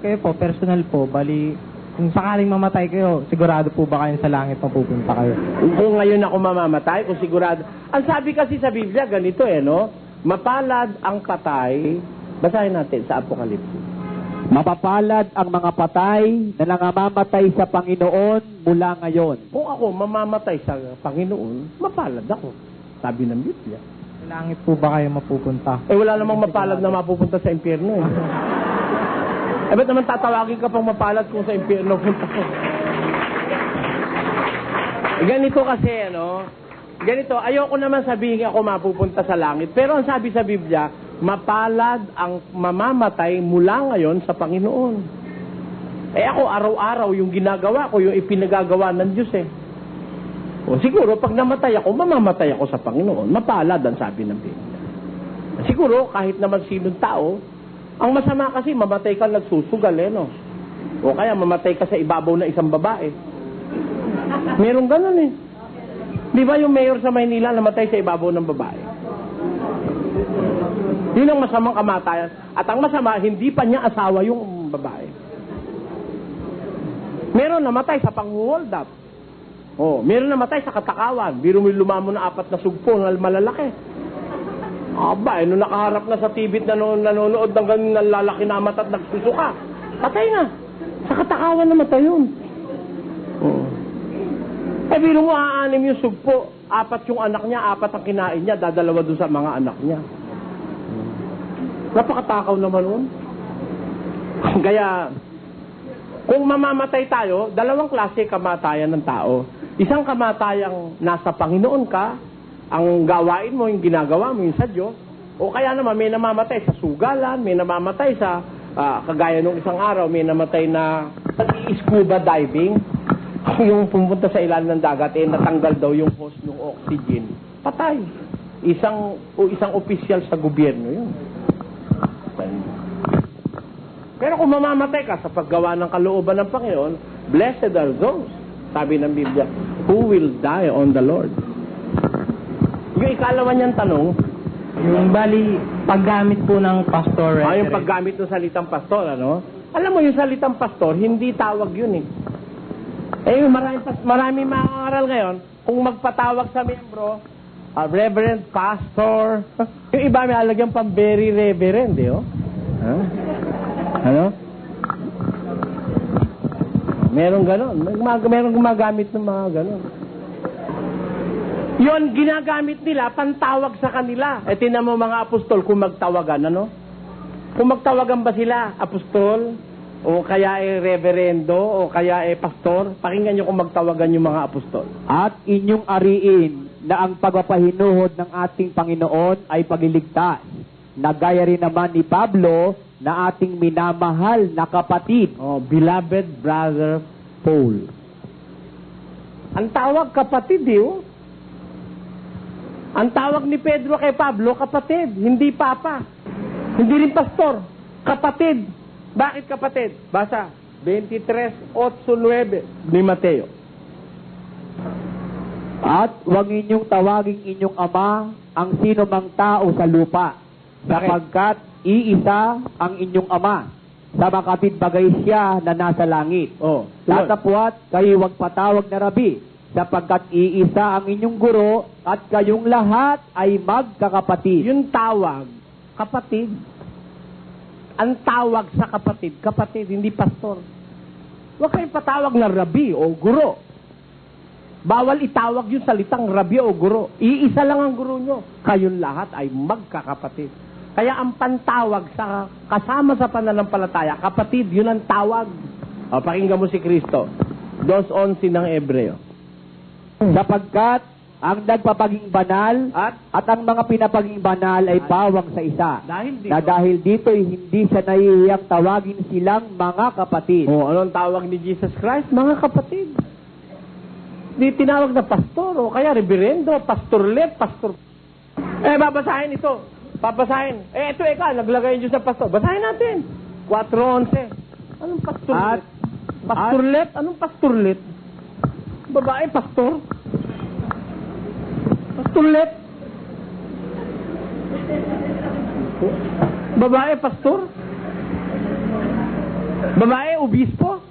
Kayo po, personal po, bali, kung sakaling mamatay kayo, sigurado po ba kayo sa langit mapupunta kayo? Kung ngayon ako mamamatay, kung sigurado. Ang sabi kasi sa Biblia, ganito no? Mapalad ang patay. Basahin natin sa Apokalipsis. Mapapalad ang mga patay na nangangamatay sa Panginoon mula ngayon. Kung ako mamamatay sa Panginoon, mapalad ako. Sabi ng Biblia. Sa langit po ba kayo mapupunta? Wala namang mapalad na mapupunta sa impyerno ba't naman tatawagin ka pang mapalad kung sa impyerno punta ko? Ganito kasi, ganito, ayoko naman sabihin ako mapupunta sa langit. Pero ang sabi sa Biblia, mapalad ang mamamatay mula ngayon sa Panginoon. Ako, araw-araw yung ginagawa ko, yung ipinagagawa ng Diyos O siguro, pag namatay ako, mamamatay ako sa Panginoon. Mapalad ang sabi ng Biblia. Siguro, kahit naman sinong tao, ang masama kasi, mamatay ka nagsusugal, O kaya, mamatay ka sa ibabaw ng isang babae. Merong ganun Di ba yung mayor sa Maynila namatay sa ibabaw ng babae? Yun ang masamang kamatayan. At ang masama, hindi pa niya asawa yung babae. Meron namatay sa pang-hold up. Meron namatay sa katakawan. Biro mo lumamon na 4 na sugpo na malalaki. Nung nakaharap na sa TV na nanonood ng ganun lalaki na mata at nagsusuka, patay na. Sa katakawan namatay yun. Biro mo 6 yung sugpo, 4 yung anak niya, 4 ang kinain niya, dadalawa doon sa mga anak niya. Napakatakaw naman nun. Kaya, kung mamamatay tayo, 2 klase kamatayan ng tao. Isang kamatayang nasa Panginoon ka, ang gawain mo, yung ginagawa mo, yung sa Diyos, o kaya naman may namamatay sa sugalan, may namamatay sa, kagaya nung isang araw, may namatay na scuba diving, yung pumunta sa ilalim ng dagat, natanggal daw yung hose ng oxygen. Patay. Isang opisyal sa gobyerno yun. Pero kung mamamatay ka sa paggawa ng kalooban ng Panginoon, blessed are those, sabi ng Biblia, who will die on the Lord. Yung ikalawa niyang tanong, yung bali, paggamit po ng pastor. yung paggamit ng salitang pastor, Alam mo, yung salitang pastor, hindi tawag yun marami makakaral ngayon, kung magpatawag sa membro, reverend, pastor, yung iba may alagyan pang very reverend, Meron ganon. Meron gumagamit ng mga ganon. Yon ginagamit nila, pantawag sa kanila. Tinan mo mga apostol, kung magtawagan, Kung magtawagan ba sila, apostol, o kaya reverendo, o kaya pastor, pakinggan nyo kung magtawagan yung mga apostol. At inyong ariin na ang pagpapahinuhod ng ating Panginoon ay pagliligtas, na gaya rin naman ni Pablo na ating minamahal na kapatid. Oh, beloved brother Paul. Ang tawag kapatid, oh. Ang tawag ni Pedro kay Pablo, kapatid, hindi papa. Hindi rin pastor, kapatid. Bakit kapatid? Basa, 23:8-9 ni Mateo. At huwag inyong tawaging inyong ama ang sino mang tao sa lupa, sapagkat iisa ang inyong ama. Sa makapit bagay siya na nasa langit. Oh, Tatapwat, kayo huwag patawag na rabi, sapagkat iisa ang inyong guro at kayong lahat ay magkakapatid. yung tawag, kapatid. Ang tawag sa kapatid, kapatid, hindi pastor. Huwag kayong patawag na rabi o guro. Bawal itawag yung salitang rabi o guro. Iisa lang ang guro nyo. Kayong lahat ay magkakapatid. Kaya ang pantawag sa kasama sa pananampalataya, kapatid, yun ang tawag. O, pakinggan mo si Kristo. 2:11 ng Hebreo. Sapagkat ang nagpapaging banal At ang mga pinapaging banal ay pawang sa isa. dahil dito, Na dahil dito'y hindi siya nahihiyang tawagin silang mga kapatid. anong tawag ni Jesus Christ? Mga kapatid. Di tinawag na pastor o kaya reverendo, pastorlet, pastor. Babasahin ito. Babasahin. Ito naglagay yung Diyos sa pastor. Basahin natin. 4:11. Anong pastorlet? Pastorlet? Anong pastorlet? Babae, pastor? Pastorlet? Babae, pastor? Babae, obispo?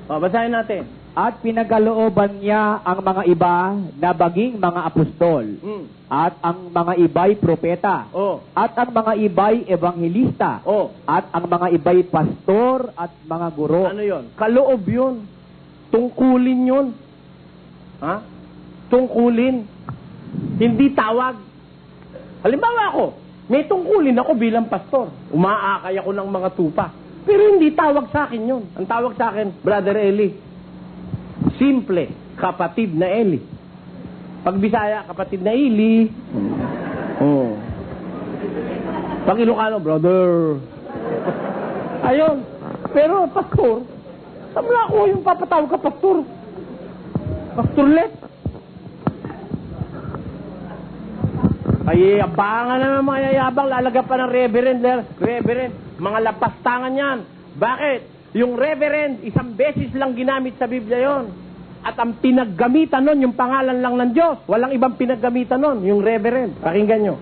Basahin natin. At pinagalooban niya ang mga iba na baging mga apostol. At ang mga iba'y propeta. Oh. At ang mga iba'y ebanghelista. Oh. At ang mga iba'y pastor at mga guro. Ano yon? Kaloob yun. Tungkulin yun. Ha? Tungkulin. Hindi tawag. Halimbawa ako, may tungkulin ako bilang pastor. Umaakay ako ng mga tupa. Pero hindi tawag sa akin yun. Ang tawag sa akin, Brother Eli. Simple, kapatid na Eli. Pag Bisaya, kapatid na Eli. Oh. Pag Ilocano, brother. Ayun. Pero pastor, samla ko yung papatawag ka pastor. Pastorlet. Ay, abangan naman mga yayabang, lalaga pa ng reverend. Mga lapastangan yan. Bakit? Yung reverend, isang beses lang ginamit sa Biblia yon. At ang pinaggamitan nun, yung pangalan lang ng Diyos. Walang ibang pinaggamitan nun, yung reverend. Pakinggan nyo.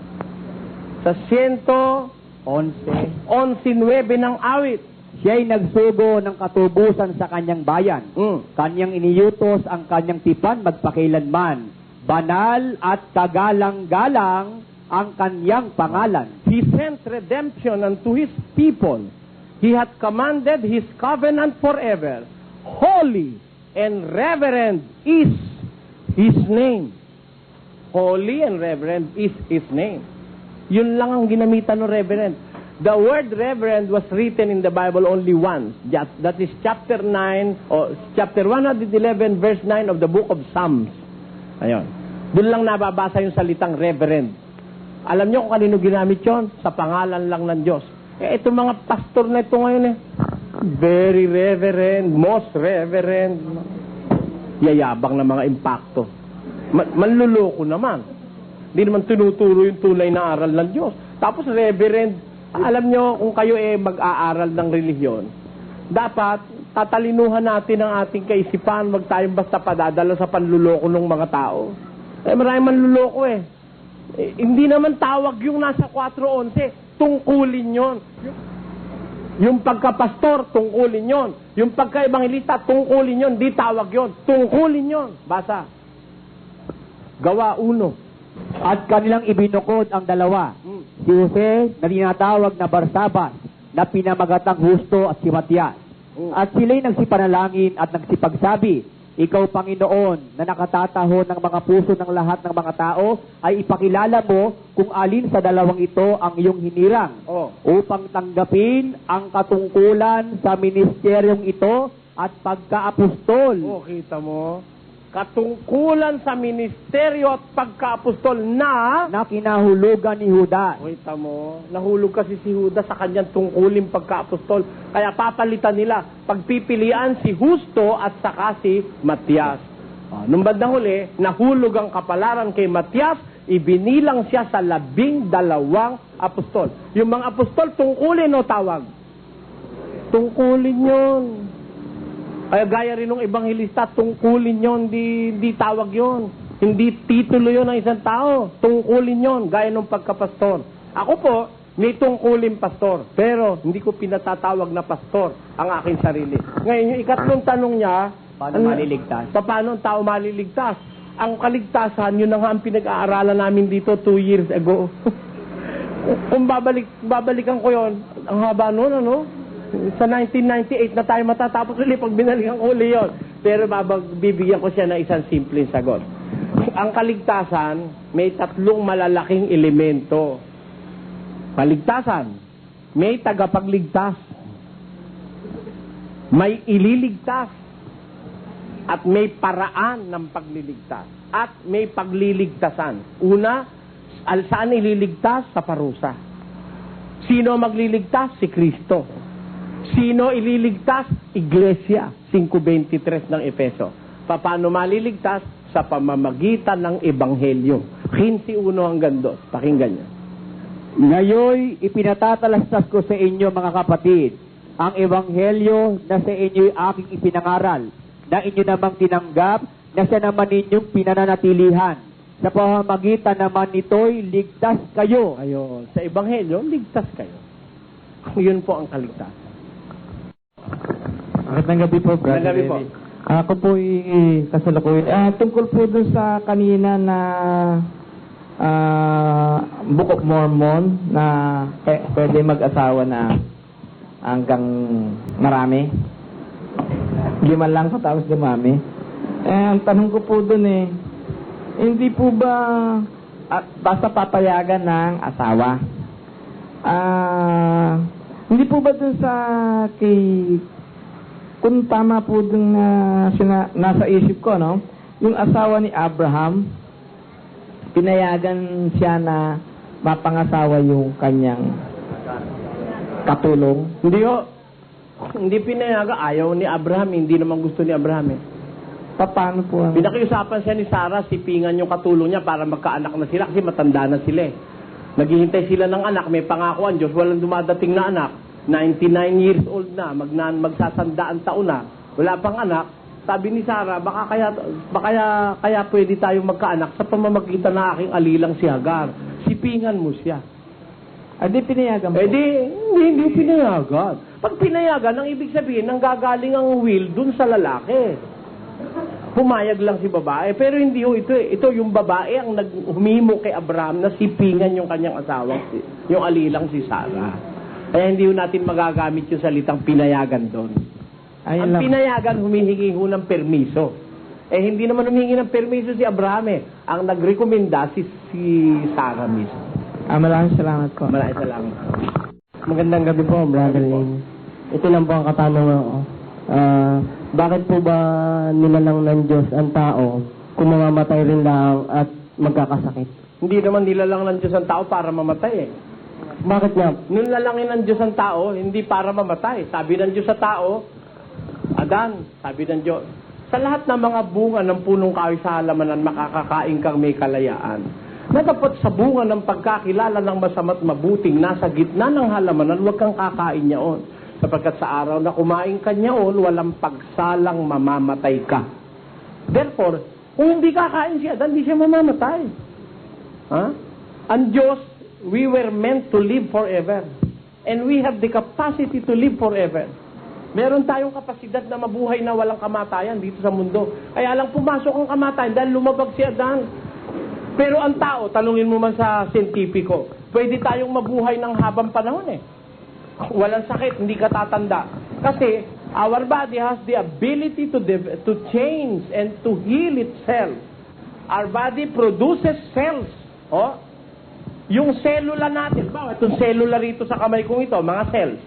Sa 111:9 ng awit. Siya'y nagsugo ng katubusan sa kanyang bayan. Kanyang iniutos ang kanyang tipan magpakailanman. Banal at kagalang-galang ang kanyang pangalan. He sent redemption unto His people. He hath commanded His covenant forever. Holy and reverend is His name. Holy and reverend is His name. Yun lang ang ginamitan ng reverend. The word reverend was written in the Bible only once. That is chapter 9, or chapter 111, verse 9 of the book of Psalms. Ayun. Doon lang nababasa yung salitang reverend. Alam niyo kung kanino ginamit yon? Sa pangalan lang ng Diyos. Itong mga pastor na ito ngayon very reverend, most reverend. Yayabang na mga impacto. Manluloko naman. Hindi naman tinuturo yung tunay na aral ng Diyos. Tapos reverend, alam nyo kung kayo mag-aaral ng relihiyon, dapat tatalinuhan natin ang ating kaisipan, wag tayong basta padadala sa panluloko ng mga tao. Maraming manluloko hindi naman tawag yung nasa 4:11, tungkulin yon. Yung pagkapastor, tungkulin yon. Yung pagka-ebangelista, tungkulin yon. Di tawag yon, tungkulin yon. Basa. Gawa 1. At kanilang ibinukod ang dalawa. Si Jose na tinatawag na Barsabas, na pinamagatang Husto at si Matias. At sila'y nagsipanalangin at nagsipagsabi, Ikaw, Panginoon, na nakatataho ng mga puso ng lahat ng mga tao, ay ipakilala mo kung alin sa dalawang ito ang iyong hinirang upang tanggapin ang katungkulan sa ministeryong ito at pagka-apostol. Kita mo? katungkulan sa ministeryo at pagkaapostol na kinahulugan ni Judas. Wait mo, nahulog kasi si Judas sa kanyang tungkuling pagkaapostol. Kaya papalitan nila, pagpipilian si Justo at saka si Matias. Nung bandang huli, nahulog ang kapalaran kay Matias, ibinilang siya sa 12 apostol. Yung mga apostol, tungkulin o tawag? Tungkulin yun. Kaya gaya rin ng ebanghelista, tungkulin yon, di tawag yon. Hindi titulo yon ng isang tao. Tungkulin yon, gaya ng pagkapastor. Ako po, may tungkulin pastor, pero hindi ko pinatatawag na pastor ang aking sarili. Ngayon, yung ikatlong tanong niya, Paano maliligtas? Paano ang tao maliligtas? Ang kaligtasan, yun na nga ang pinag-aaralan namin dito 2 years ago. Kung babalikan ko yon, ang haba nun, ano? Sa 1998 na tayo matatapos ulit pag binalikan ko uli yun. Pero bibigyan ko siya ng isang simpleng sagot. Ang kaligtasan, may 3 malalaking elemento. Kaligtasan, may tagapagligtas, may ililigtas, at may paraan ng pagliligtas, at may pagliligtasan. Una, saan ililigtas? Sa parusa. Sino magliligtas? Si Kristo. Sino ililigtas? Iglesia. 5:23 ng Efeso. Paano maliligtas? Sa pamamagitan ng Ebanghelyo. 15:1 hanggang 2. Pakinggan niyo. Ngayoy, ipinatatalastas ko sa inyo, mga kapatid, ang Ebanghelyo na sa inyo'y aking ipinangaral, na inyo namang tinanggap, na siya naman ninyong pinananatilihan. Sa pamamagitan naman nito'y ligtas kayo. Ayun. Sa Ebanghelyo, ligtas kayo. Yun po ang kaligtasan. Magandang gabi po, Brother. Magandang gabi po. Eli. Ako po kasalukuyan. Tungkol po dun sa kanina na Book of Mormon na pwede mag-asawa na hanggang marami. 5 lang po tapos dumami. Ang tanong ko po dun hindi po ba basta papayagan ng asawa? Hindi po ba dun sa kung tama po dun na nasa isip ko, no? Yung asawa ni Abraham, pinayagan siya na mapangasawa yung kanyang katulong. Hindi pinayagan. Ayaw ni Abraham. Hindi naman gusto ni Abraham. Paano po? Pinakiusapan siya ni Sarah, sipingan yung katulong niya para magkaanak na sila kasi matanda na sila. Naghihintay sila ng anak, may pangako ang Diyos, walang dumadating na anak. 99 years old na, magsasandaan taon na, wala pang anak. Sabi ni Sarah, baka kaya pwede tayong magkaanak sa pamamagitan ng aking alilang si Hagar. Sipingan mo siya. Di pinayagan mo? Hindi pinayagan. Pag pinayagan, ang ibig sabihin, nanggagaling ang will dun sa lalaki. Pumayag lang si babae. Pero hindi ito yung babae ang humimo kay Abraham na sipingan yung kanyang asawang, yung alilang si Sarah. Kaya hindi natin magagamit yung salitang pinayagan doon. Ang pinayagan, humihingi ho ng permiso. Hindi naman humihingi ng permiso si Abraham. Ang nagrekomenda si Sarah mismo. Maraming salamat po. Maraming salamat. Magandang gabi po, Brother Lane. Ito lang po ang katanungan ko. Bakit po ba nilalang ng Diyos ang tao kung mamamatay rin lang at magkakasakit? Hindi naman nilalang ng Diyos ang tao para mamatay Bakit nga? Nung lalangin ng Diyos ang tao, hindi para mamatay. Sabi ng Diyos sa tao, Adan, sabi ng Diyos, sa lahat ng mga bunga ng punong kahoy sa halamanan, makakakain kang may kalayaan. Na dapat sa bunga ng pagkakilala ng masama't mabuting nasa gitna ng halamanan, huwag kang kakain niyaon. Sapagkat sa araw na kumain ka niyaon, walang pagsalang mamamatay ka. Therefore, kung hindi kakain si Adan, hindi siya mamamatay. Ang Diyos, we were meant to live forever. And we have the capacity to live forever. Meron tayong kapasidad na mabuhay na walang kamatayan dito sa mundo. Kaya lang pumasok ang kamatayan dahil lumabag si Adan. Pero ang tao, tanungin mo man sa siyentipiko, pwede tayong mabuhay ng habang panahon Walang sakit, hindi ka tatanda. Kasi our body has the ability to change and to heal itself. Our body produces cells. Yung cellula natin, itong cellula rito sa kamay kong ito, mga cells.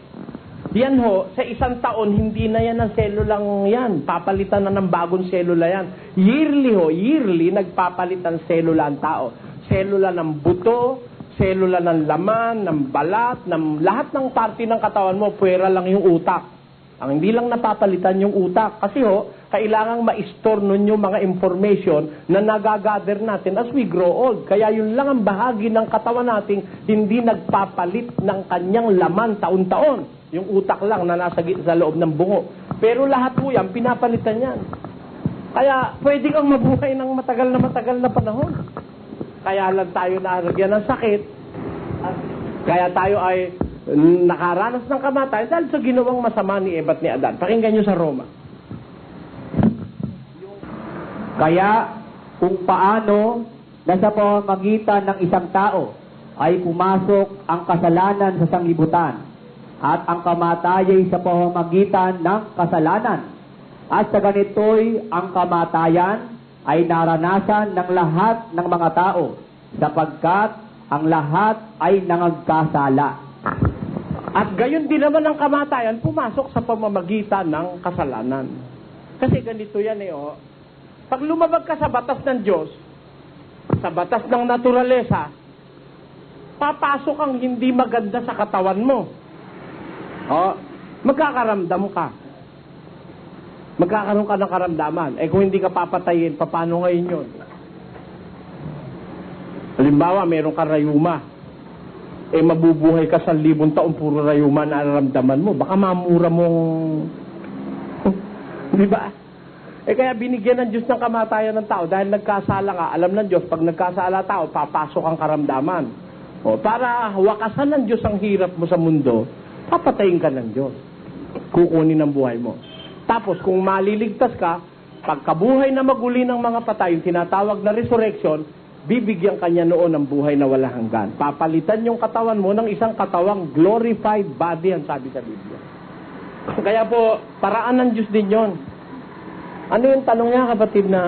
Yan ho, sa isang taon, hindi na yan ang selulang yan. Papalitan na ng bagong selula yan. Yearly, nagpapalit ang selula ang tao. Selula ng buto, selula ng laman, ng balat, ng lahat ng parte ng katawan mo, puwera lang yung utak. Ang hindi lang napapalitan yung utak. Kasi ho, kailangang ma-store nun yung mga information na nagagather natin as we grow old. Kaya yun lang ang bahagi ng katawan natin hindi nagpapalit ng kanyang laman taon-taon. Yung utak lang na nasa sa loob ng bungo. Pero lahat po yan, pinapalitan yan. Kaya pwede kang mabuhay ng matagal na panahon. Kaya lang tayo naragyan ng sakit. Kaya tayo ay nakaranas ng kamatayan dahil sa ginawang masama ni Eva at ni Adan. Pakinggan nyo sa Roma. Kaya kung paano na sa pamamagitan ng isang tao ay pumasok ang kasalanan sa sanglibutan at ang kamatayan sa pamamagitan ng kasalanan. At sa ganito'y ang kamatayan ay naranasan ng lahat ng mga tao sapagkat ang lahat ay nangagkasala. At gayon din naman ang kamatayan pumasok sa pamamagitan ng kasalanan. Kasi ganito yan Pag lumabag ka sa batas ng Diyos, sa batas ng naturalesa, papasok ang hindi maganda sa katawan mo. Magkakaramdam ka. Magkakaroon ka ng karamdaman. Kung hindi ka papatayin, paano ngayon yun? Halimbawa, meron ka rayuma. Mabubuhay ka sa 1,000 taon, puro rayuma na nararamdaman mo. Baka mamura mong... Di ba? Kaya binigyan ng Diyos ng kamatayan ng tao dahil nagkasala ka. Alam ng Diyos, pag nagkasala tao, papasok ang karamdaman. Para wakasan ng Diyos ang hirap mo sa mundo, papatayin ka ng Diyos. Kukunin ang buhay mo. Tapos, kung maliligtas ka, pagkabuhay na maguli ng mga patay, yung tinatawag na resurrection, bibigyan kanya noon ng buhay na wala hanggan. Papalitan yung katawan mo ng isang katawang glorified body, ang sabi sa Biblia. Kaya po, paraan ng Diyos din yon. Ano yung tanong niya, kapatid, na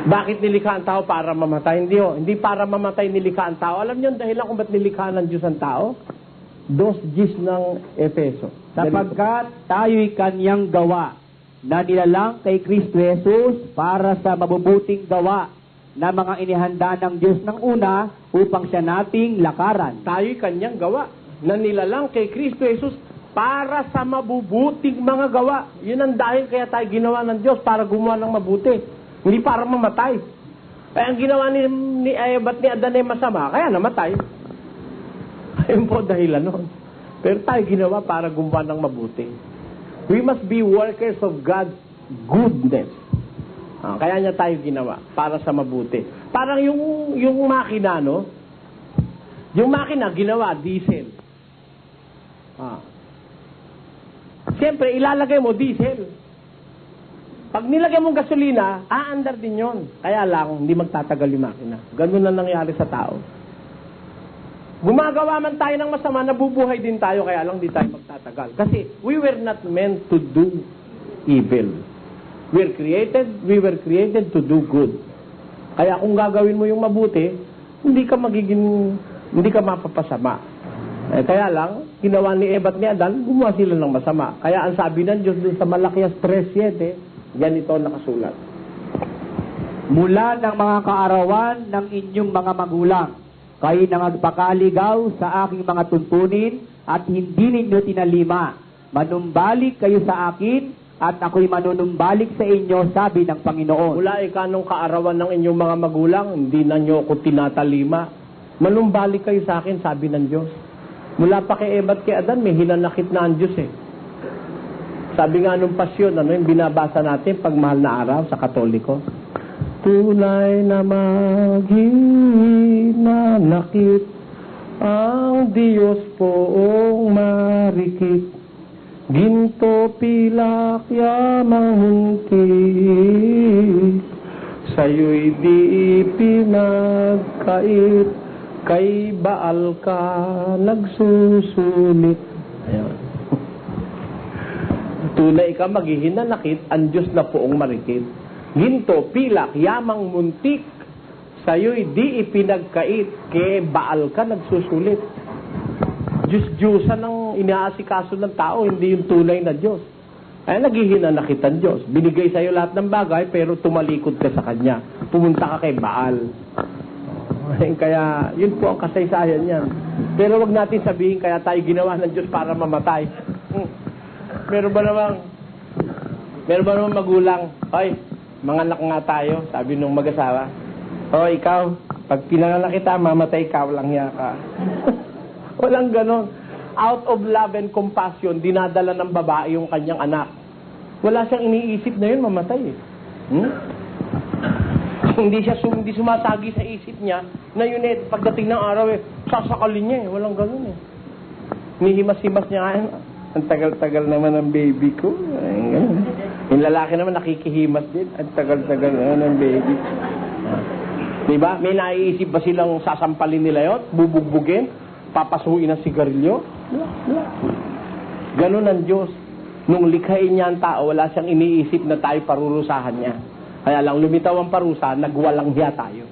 bakit nilikha ang tao para mamatay? Hindi para mamatay nilikha ang tao. Alam niyo, dahilan kung ba't nilikha ng Diyos ang tao? 2:10 ng Efeso. Sapagkat tayo'y kanyang gawa na nilalang kay Kristo Jesus para sa mabubuting gawa na mga inihanda ng Diyos ng una upang siya nating lakaran. Tayo'y kanyang gawa na nilalang kay Kristo Jesus para sa mabubuting mga gawa. Yun ang dahil kaya tayo ginawa ng Diyos para gumawa ng mabuti. Hindi para mamatay. Ang ginawa ni Eva at ni Adan ay masama, kaya namatay. Ayun po dahilan nun. Pero tayo ginawa para gumawa ng mabuti. We must be workers of God's goodness. Kaya niya tayo ginawa para sa mabuti. Parang yung makina, yung makina ginawa, diesel. Siyempre, ilalagay mo diesel. Pag nilagay mong gasolina, aandar din yon. Kaya lang, hindi magtatagal yung makina. Ganun na nangyari sa tao. Gumagawa man tayo ng masama, nabubuhay din tayo, kaya lang di tayo magtatagal. Kasi we were not meant to do evil. We were created to do good. Kaya kung gagawin mo yung mabuti, hindi ka mapapasama. Kaya lang, ginawa ni Eva at ni Adan, gumawa sila ng masama. Kaya ang sabi ng Diyos dun sa Malakias 3:7, ganito nakasulat. Mula ng mga kaarawan ng inyong mga magulang, kayo na magpakaligaw sa aking mga tuntunin at hindi ninyo tinalima. Manumbalik kayo sa akin at ako'y manunumbalik sa inyo, sabi ng Panginoon. Mula ikanong kaarawan ng inyong mga magulang, hindi na nyo ako tinatalima. Manumbalik kayo sa akin, sabi ng Diyos. Mula pa kay Eva at kay Adan, may hinanakit na ang Diyos Sabi nga nung pasyon, yung binabasa natin pag mahal na araw sa Katoliko. Tunay na maghinanakit ang Diyos poong marikit. Ginto, pilak, yamang huntik, sa'yo'y di ipinagkait, kay Baal ka nagsusulit. Ayun. Tunay ka maghihinanakit, ang Diyos na poong marikit. Ginto, pilak, yamang muntik, sa'yo'y di ipinagkait, kay Baal ka nagsusulit. Diyos-Diyosan ang inaasikaso ng tao, hindi yung tunay na Diyos. Ay naghihinanakit ang Diyos. Binigay sa'yo lahat ng bagay, pero tumalikod ka sa Kanya. Pumunta ka kay Baal. Kaya, yun po ang kasaysayan niyan. Pero wag natin sabihin, kaya tayo ginawa ng Diyos para mamatay. Meron ba namang magulang, "Hoy, manganak nga tayo," sabi nung mag-asawa. "O, ikaw, pag pinanganak kita, mamatay ka, walang hiya ka." Walang ganon. Out of love and compassion, dinadala ng babae yung kanyang anak. Wala siyang iniisip na yun, mamatay eh. Hindi sumasagi sa isip niya na yun eh, pagdating ng araw eh, sasakalin niya eh. Walang ganon eh. Nihimas-himas niya nga, ang tagal-tagal naman ng baby ko. Yung lalaki naman nakikihimas din, ang tagal-tagal naman ng baby. Diba? May naiisip ba silang sasampalin nila yun? Bubugbugin? Papasuin ng sigarilyo? Ganon ang Diyos. Nung likhain niya ang tao, wala siyang iniisip na tayo parurusahan niya. Kaya lang lumitaw ang parusa, nagwalang hiya tayo.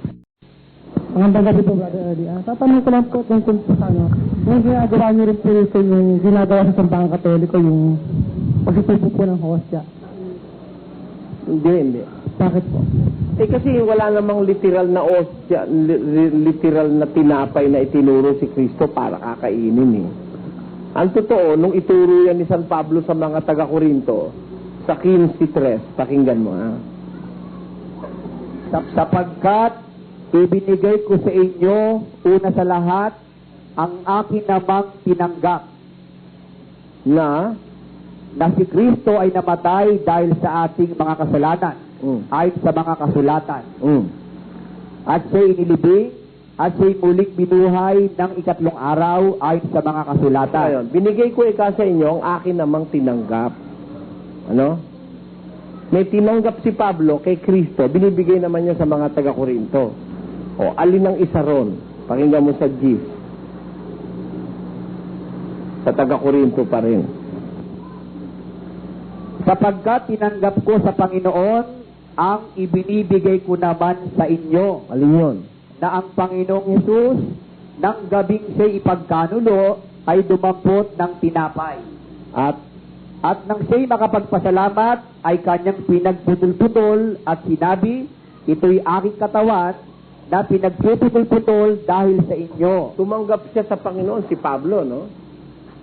Magandang gabi po, Brother Eddie. Tatanong ko lang po tungkol po sa yung ginagawa niyo rin po yung ginagawa sa Sambahan Katoliko, yung pagsipupo po ng hostya. Hindi. Bakit po? Kasi wala namang literal na ostya, literal na tinapay na itinuro si Kristo para kakainin eh. Ang totoo, nung ituro yan ni San Pablo sa mga taga-Korinto, sa 15:3, pakinggan mo ha. Sapagkat ibinigay ko sa inyo, una sa lahat, ang akin namang tinanggap na si Kristo ay namatay dahil sa ating mga kasalanan, ayon sa mga kasulatan. At siya'y inilibing, at siya'y muling binuhay ng ikatlong araw, ayon sa mga kasulatan. Ayun, binigay ko ika sa inyo ang akin namang tinanggap. Ano? May tinanggap si Pablo kay Kristo, binibigay naman niya sa mga taga-Korinto. O, alin ang isa ron? Pakinggan mo sa G. Sa taga-Korinto pa rin. Sapagkat tinanggap ko sa Panginoon ang ibinibigay ko naman sa inyo. Alin yun? Na ang Panginoong Hesus, ng gabing siya'y ipagkanulo, ay dumampot ng tinapay. At nang siya'y makapagpasalamat, ay kanyang pinagputol-putol at sinabi, ito'y aking katawan na pinagputol-putol dahil sa inyo. Tumanggap siya sa Panginoon, si Pablo, no?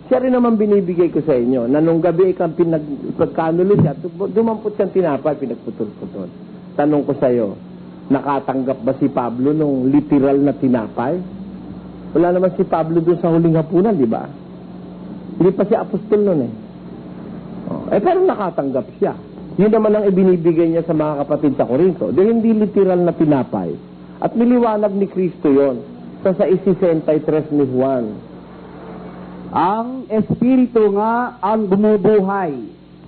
Siya rin naman binibigay ko sa inyo, na nung gabi ikang pinagkanulo siya, dumampot siyang tinapay, pinagputol-putol. Tanong ko sa iyo, nakatanggap ba si Pablo nung literal na tinapay? Wala naman si Pablo doon sa huling hapunan, di ba? Hindi pa siya apostol nun eh. Pero nakatanggap siya. Yun naman ang ibinibigay niya sa mga kapatid sa Korinto. Dahil hindi literal na tinapay. At niliwanag ni Kristo yon sa 6:63 ni Juan. Ang Espiritu nga ang bumubuhay.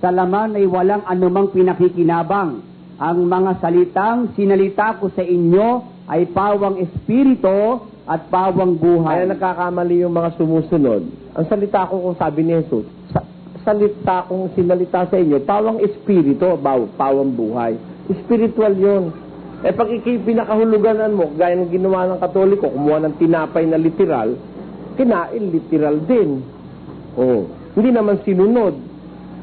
Sa laman ay walang anumang pinakikinabang. Ang mga salitang sinalita ko sa inyo ay pawang Espiritu at pawang buhay. Kaya nagkakamali yung mga sumusunod. Ang salita ko kung sabi ni Jesus, salita kong sinalita sa inyo, pawang espiritu, pawang buhay. Spiritual yun. Pag pinakahuluganan mo, gaya ng ginawa ng Katoliko, kumuha ng tinapay na literal, kinain literal din. Hindi naman sinunod.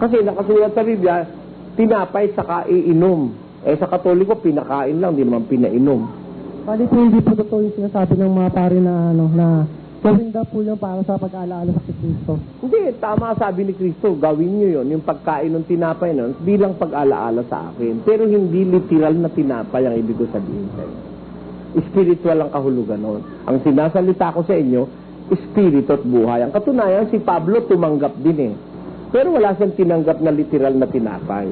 Kasi nakasulat sa Biblia, tinapay saka iinom. Sa Katoliko, pinakain lang, hindi naman pinainom. Bali po, hindi po totoo yung sinasabi ng mga pare na na gawin daw po yung para sa pag-aalaala sa Kristo. Hindi, tama sabi ni Kristo, gawin nyo yun, yung pagkain ng tinapay nun, bilang pag-alaala sa akin. Pero hindi literal na tinapay ang ibig ko sabihin sa inyo. Spiritual ang kahulugan nun. Ang sinasalita ko sa inyo, espiritu at buhay. Ang katunayan, si Pablo tumanggap din eh. Pero wala siyang tinanggap na literal na tinapay.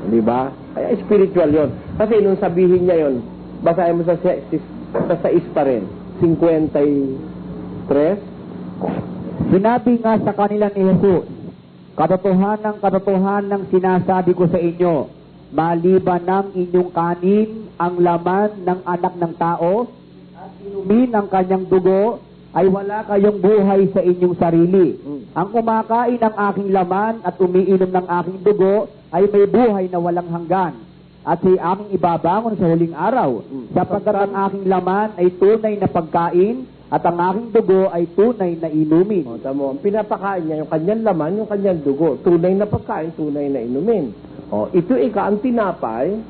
Di ba? Kaya spiritual yon. Kasi nung sabihin niya yon, basahin mo sa 6 pa rin, 53. Sinabi nga sa kanila ni Jesus, katotohanan sinasabi ko sa inyo, maliban ng inyong kanin ang laman ng anak ng tao, at inumin ang kanyang dugo, ay wala kayong buhay sa inyong sarili. Ang kumakain ng aking laman at umiinom ng aking dugo, ay may buhay na walang hanggan. At si aking ibabangon sa huling araw, sapagkat ang aking laman ay tunay na pagkain, at ang aking dugo ay tunay na inumin. O, tamo, ang pinapakain niya, yung kanyang laman, yung kanyang dugo. Tunay na pagkain, tunay na inumin. O, ito ang tinapay.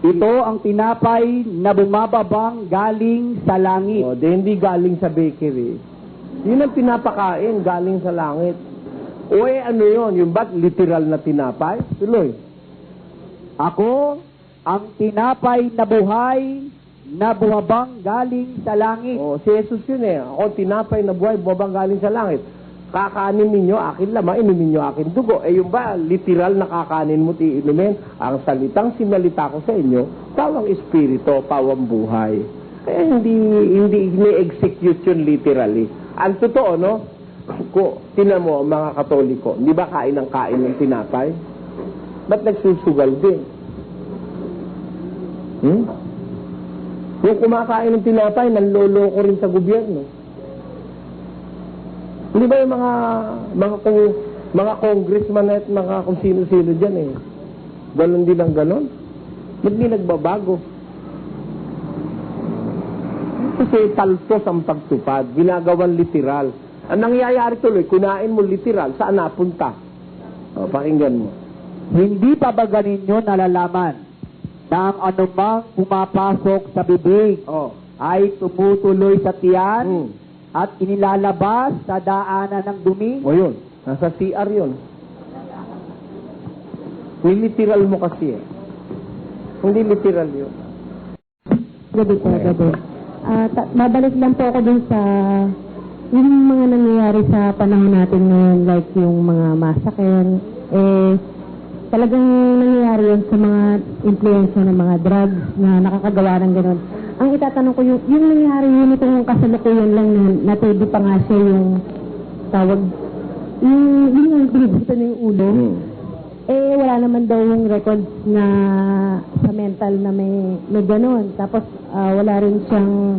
Ito ang tinapay na bumababang galing sa langit. O, di hindi galing sa bakery. Yun ang pinapakain, galing sa langit. O ano yun? Yung ba't literal na tinapay? Tuloy. Ako ang tinapay na buhay na bumabang galing sa langit. O, si Jesus yun eh. Ako tinapay na buhay, bumabang galing sa langit. Kakanin ninyo, akin laman, inumin nyo akin dugo. Eh yung ba, literal na kakanin mo, inumin. Ang salitang sinalita ko sa inyo, pawang espiritu, pawang buhay. Eh hindi ni-execute yun literally. Ang totoo, no? Tinan mo, mga Katoliko, di ba kain ng tinapay? Ba't nagsusugal din? Yung kumakain ng tinapay, nanloloko rin sa gobyerno. Hindi ba yung mga congressman at mga kung sino-sino dyan eh. Ganon din ang ganon. Ba't di nagbabago? Kasi talsos ang pagtupad. Ginagawan literal. Ang nangyayari tuloy, kunain mo literal, saan napunta? O, pakinggan mo. Hindi pa ba ganinyo nalalaman na ang anumang pumapasok sa bibig ay tumutuloy sa tiyan at inilalabas sa daanan ng dumi? O yun, nasa CR yun. Niliteral mo kasi eh. Hindi literal yun. Gabi po, gabi. Babalik lang po ako dun sa yung mga nangyayari sa panahon natin ngayon, like yung mga massacre, talagang nangyayari yun sa mga influensya ng mga drugs na nakakagawa ng gano'n. Ang itatanong ko, yung nangyayari yun, itong kasalukuyan lang na natedi pa nga siya yung tawag, yung binibuto na yung ulo. Wala naman daw yung records na sa mental na may gano'n. Tapos, wala rin siyang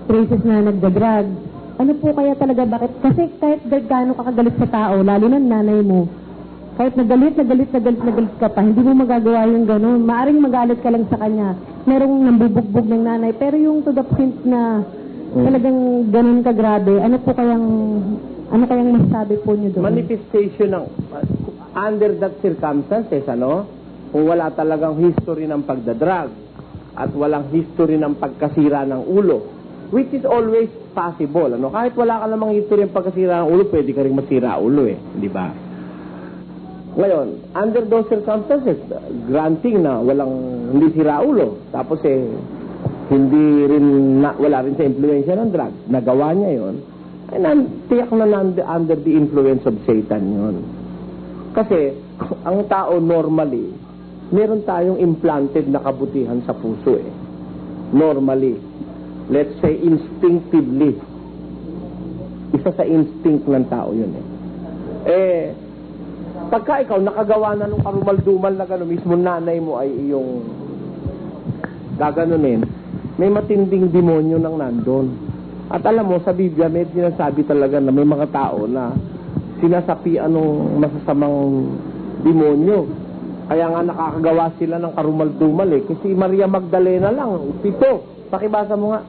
traces na nagda-drug. Ano po kaya talaga, bakit? Kasi kahit gaano kakagalit sa tao, lalo na nanay mo, kahit nagalit ka pa, hindi mo magagawa yung gano'n. Maaring magalit ka lang sa kanya. Merong nambubugbog ng nanay. Pero yung to the point na talagang gano'n kagrabe, ano kayang masasabi po niyo doon? Manifestation ng under that circumstances, ano? Kung wala talagang history ng pagdadrag at walang history ng pagkasira ng ulo, which is always possible, ano? Kahit wala ka namang history ng pagkasira ng ulo, pwede ka rin masira ulo eh, di ba? Ngayon, under those circumstances, granting na hindi sira ulo, tapos hindi rin, wala rin sa influensya ng drug, nagawa niya yon, tiyak na under the influence of Satan yon. Kasi, ang tao normally, meron tayong implanted na kabutihan sa puso eh. Normally. Let's say, instinctively. Isa sa instinct ng tao yun eh. Pagka ikaw nakagawa na nung karumal-dumal na gano'n, mismo nanay mo ay iyong gaganunin, may matinding demonyo nang nandun. At alam mo, sa Biblia, may sinasabi talaga na may mga tao na sinasapian ng masasamang demonyo. Kaya nga nakakagawa sila ng karumal-dumal eh. Kasi Maria Magdalena lang, 7. Pakibasa mo nga.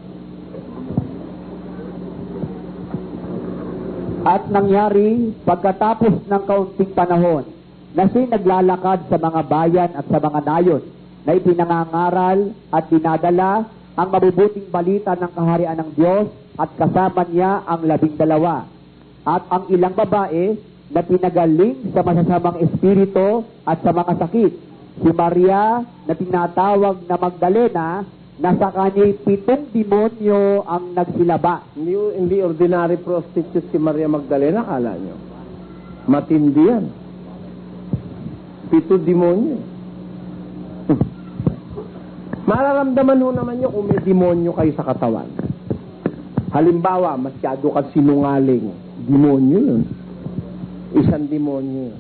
At nangyari pagkatapos ng kaunting panahon na siya naglalakad sa mga bayan at sa mga nayon na ipinangangaral at dinadala ang mabubuting balita ng kaharian ng Diyos at kasama niya ang 12 at ang ilang babae na pinagaling sa masasamang espiritu at sa mga sakit. Si Maria na tinatawag na Magdalena na sa kanya'y 7 demonyo ang nagsilaba. Hindi ordinary prostitute si Maria Magdalena, kala nyo. Matindi yan. 7 demonyo. Mararamdaman ho naman nyo kung may demonyo kayo sa katawan. Halimbawa, masyado kang sinungaling. Demonyo yun. Isang demonyo yun.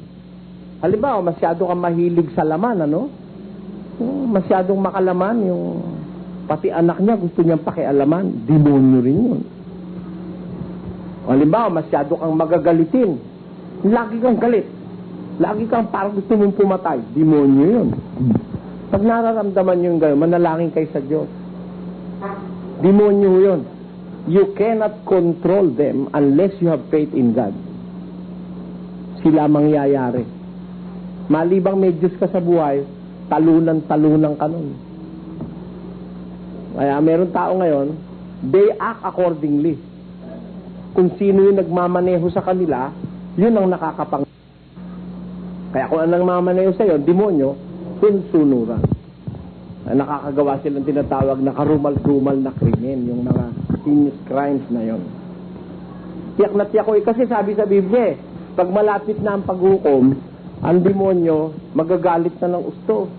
Halimbawa, masyado kang mahilig sa laman, ano? Masyadong makalaman yung pati anak niya gusto niyang pakialaman, demonyo rin yun. Halimbawa, masyado kang magagalitin. Lagi kang galit. Lagi kang parang gusto mong pumatay. Demonyo yun. Pag nararamdaman nyo yung gano'n, manalangin kayo sa Diyos. Demonyo yun. you cannot control them unless you have faith in God. Sila mangyayari. Malibang may Diyos ka sa buhay, talunan ka nun. Kaya meron tao ngayon, they act accordingly. Kung sino yung nagmamaneho sa kanila, yun ang nakakapang. Kaya kung anong nagmamaneho sa iyo, demonyo, sunsunuran. Nakakagawa silang tinatawag na karumal-dumal na krimen, yung mga heinous crimes na yon. Tiyak na tiyak ko, kasi sabi sa Biblia, pag malapit na ang paghukom, ang demonyo magagalit na ng gusto.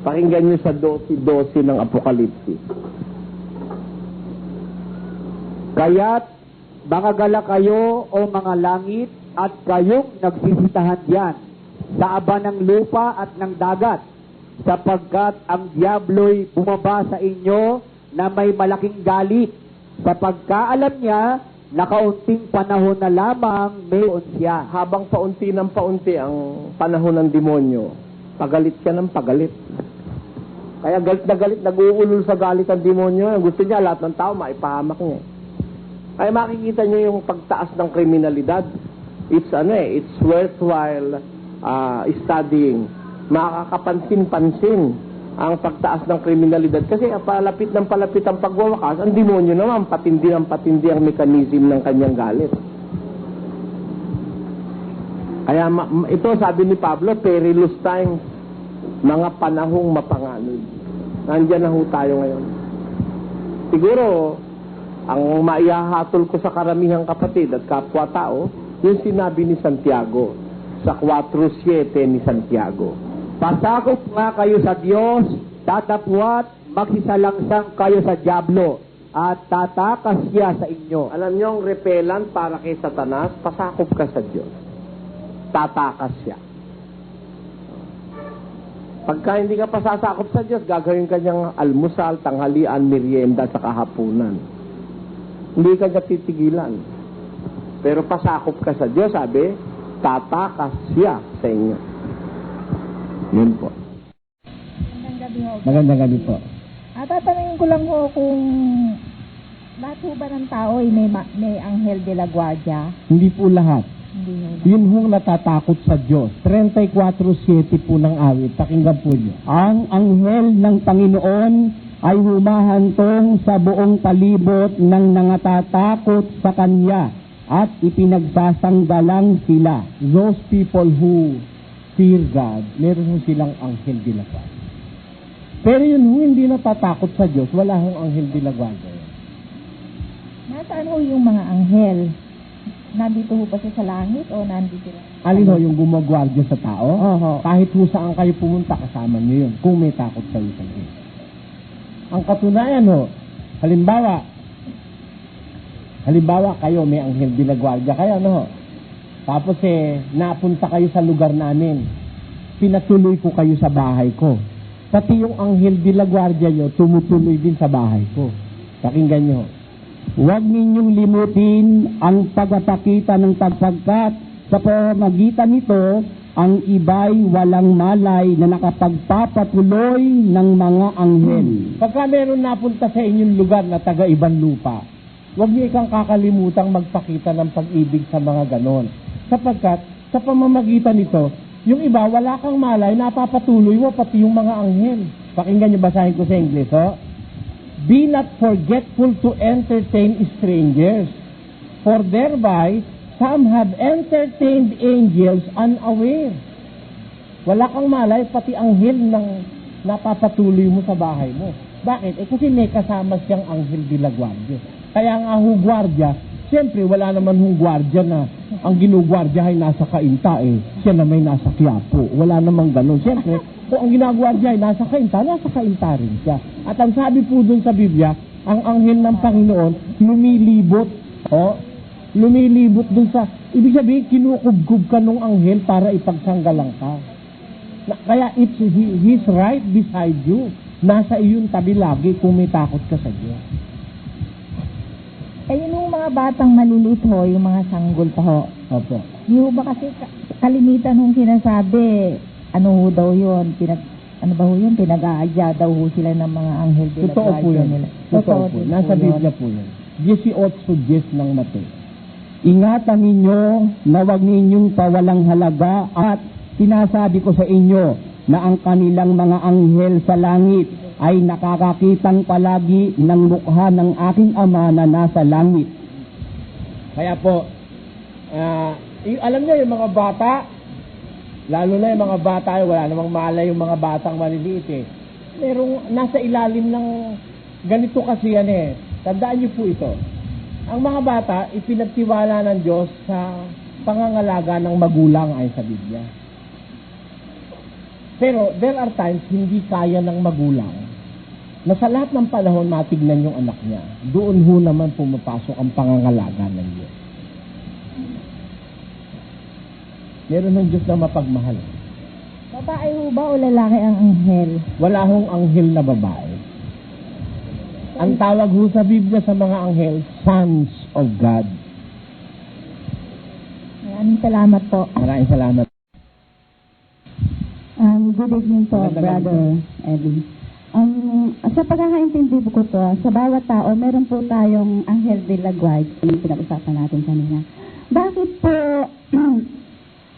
Pakinggan nyo sa 12:12 ng Apokalipsis. Kaya't makagala kayo o mga langit at kayong nagsisitahan diyan sa aba ng lupa at ng dagat, sapagkat ang diablo'y bumaba sa inyo na may malaking galit, sapagkaalam niya na kaunting panahon na lamang may siya. Habang paunti ng paunti ang panahon ng demonyo, pagalit siya ng pagalit. Kaya galit na galit, nag-uulol sa galit ang demonyo. Gusto niya lahat ng tao maipahamak niya. Kaya makikita niyo yung pagtaas ng kriminalidad. It's worthwhile studying. Makakapansin-pansin ang pagtaas ng kriminalidad. Kasi palapit ng palapit ang pagwawakas, ang demonyo naman, patindi ng patindi ang mekanism ng kanyang galit. Kaya ito, sabi ni Pablo, perilous times, mga panahong mapanganib. Nandiyan na ho tayo ngayon. Siguro, ang maihahatol ko sa karamihang kapatid at kapwa-tao, yung sinabi ni Santiago, sa 4:7 ni Santiago. Pasakop nga kayo sa Diyos, tatapwat, magsisalangsang kayo sa diablo, at tatakas siya sa inyo. Alam niyo, ang repellent para kay Satanas, pasakop ka sa Diyos. Tatakas siya. Pagka hindi ka pasasakop sa Diyos, gagawin ka niyang almusal, tanghalian, merienda, sa kahapunan. Hindi ka niya titigilan. Pero pasakop ka sa Diyos, sabi, tatakas siya sa inyo. Yun po. Magandang gabi ho. Magandang gabi po. Tatanungin ko lang ho kung lahat ho ba ng tao ay may Anghel de la Guardia? Hindi po lahat. Hindi ho. Yun hong natatakot sa Diyos. 34:7 po ng awit. Pakinggan po niyo. Ang anghel ng Panginoon ay humahantong sa buong palibot ng nangatatakot sa Kanya at ipinagsasanggalang sila. Those people who fear God, meron ho silang anghel de la Guardia. Pero yun ho, hindi natatakot sa Diyos, wala hong anghel de la Guardia. Nasaan ho yung mga anghel? Nandito ho ba siya sa langit o nandito lang? Alin ho, yung gumagwardya sa tao? Oho. Kahit ho saan kayo pumunta, kasama niyo yun, kung may takot sa iyo sa Diyos. Ang katunayan ho, halimbawa kayo may anghel de la Guardia kayo, no ho? Tapos napunta kayo sa lugar namin. Pinatuloy ko kayo sa bahay ko. Pati yung anghel de la Guardia nyo, tumutuloy din sa bahay ko. Pakinggan nyo. Huwag ninyong limutin ang pagpapakita ng pagpagkat sa pamamagitan nito, ang iba'y walang malay na nakapagpapatuloy ng mga anghel. Pagka meron napunta sa inyong lugar na taga-ibang lupa, huwag niyo ikang kakalimutang magpakita ng pag-ibig sa mga ganon. Sapagkat sa pamamagitan nito, yung iba, wala kang malay, napapatuloy mo pati yung mga anghel. Pakinggan niyo, basahin ko sa English, ho? Be not forgetful to entertain strangers, for thereby some have entertained angels unaware. Wala kang malay, pati anghel ng napapatuloy mo sa bahay mo. Bakit? Kasi may kasama siyang anghel de la Guardia. Kaya nga ho gwardiya, siyempre wala naman hong gwardiya na ang ginugwardya ay nasa Cainta siya na may nasa Quiapo. Wala namang ganun. Siyempre, kung ang ginagwardya ay nasa Cainta rin siya. At ang sabi po dun sa Biblia, ang anghel ng Panginoon lumilibot. Lumilibot dun sa, ibig sabihin, kinukubkub ka nung anghel para ipagsanggalang ka. Kaya he's right beside you. Nasa iyong tabi lagi kung may takot ka sa Diyos. Yung mga batang maliliit ho, yung mga sanggol pa ho. Opo. Yung ba kasi kalimitan hong sinasabi, ano ho daw yun, pinag-aadya daw ho sila ng mga anghel de la Totoo po Guardia yun. nila. Totoo po. Nasa Biblia po yun. 18:10 ng Mateo. Ingatan ninyo na huwag ninyong pawalang halaga at sinasabi ko sa inyo na ang kanilang mga anghel sa langit ay nakakakitang palagi ng mukha ng aking Ama na nasa langit. Kaya po, alam niyo yung mga bata, lalo na yung mga bata, wala namang malay yung mga batang maliliit eh. Merong nasa ilalim ng ganito kasi yan eh. Tandaan niyo po ito. Ang mga bata, ipinagtiwala ng Diyos sa pangangalaga ng magulang ay sa Biblia. Pero there are times hindi kaya ng magulang na sa lahat ng panahon matignan yung anak niya. Doon ho naman pumapasok ang pangangalaga ng Diyos. Meron ng Diyos na mapagmahal. Babae ho ba o lalaki ang anghel? Wala hong anghel na babae. Ang tawag ho sa Biblia sa mga anghel, sons of God. Maraming salamat po. Maraming salamat. Good evening po, Magandang Brother Eddie. Sa pagkakaintindi ko po, sa bawat tao, meron po tayong anghel de la guardia, yung pinag-usapan natin kanina. Bakit po,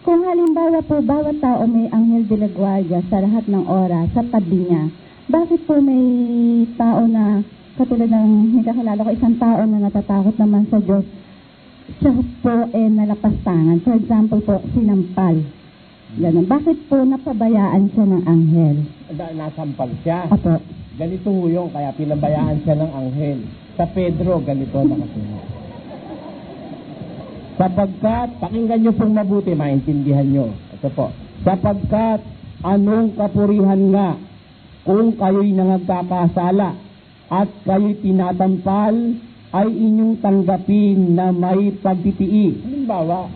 kung halimbawa po, bawat tao may anghel de la guardia sa lahat ng oras, sa tabi niya, bakit po may tao na, katulad ng nakakilala ko, isang tao na natatakot naman sa Diyos, siya po nalapastangan. For example po, sinampal. Ganun. Bakit po napabayaan siya ng anghel? Nasampal siya. Apo. Ganito ho yung, kaya pinabayaan siya ng anghel. Sa Pedro, ganito nakasunod. Sapagkat, pakinggan nyo pong mabuti, maintindihan nyo. Ito po. Sapagkat, anong kapurihan nga kung kayo'y nangagkakasala at kayo'y tinatampal, ay inyong tanggapin na may pagtitiis. Halimbawa,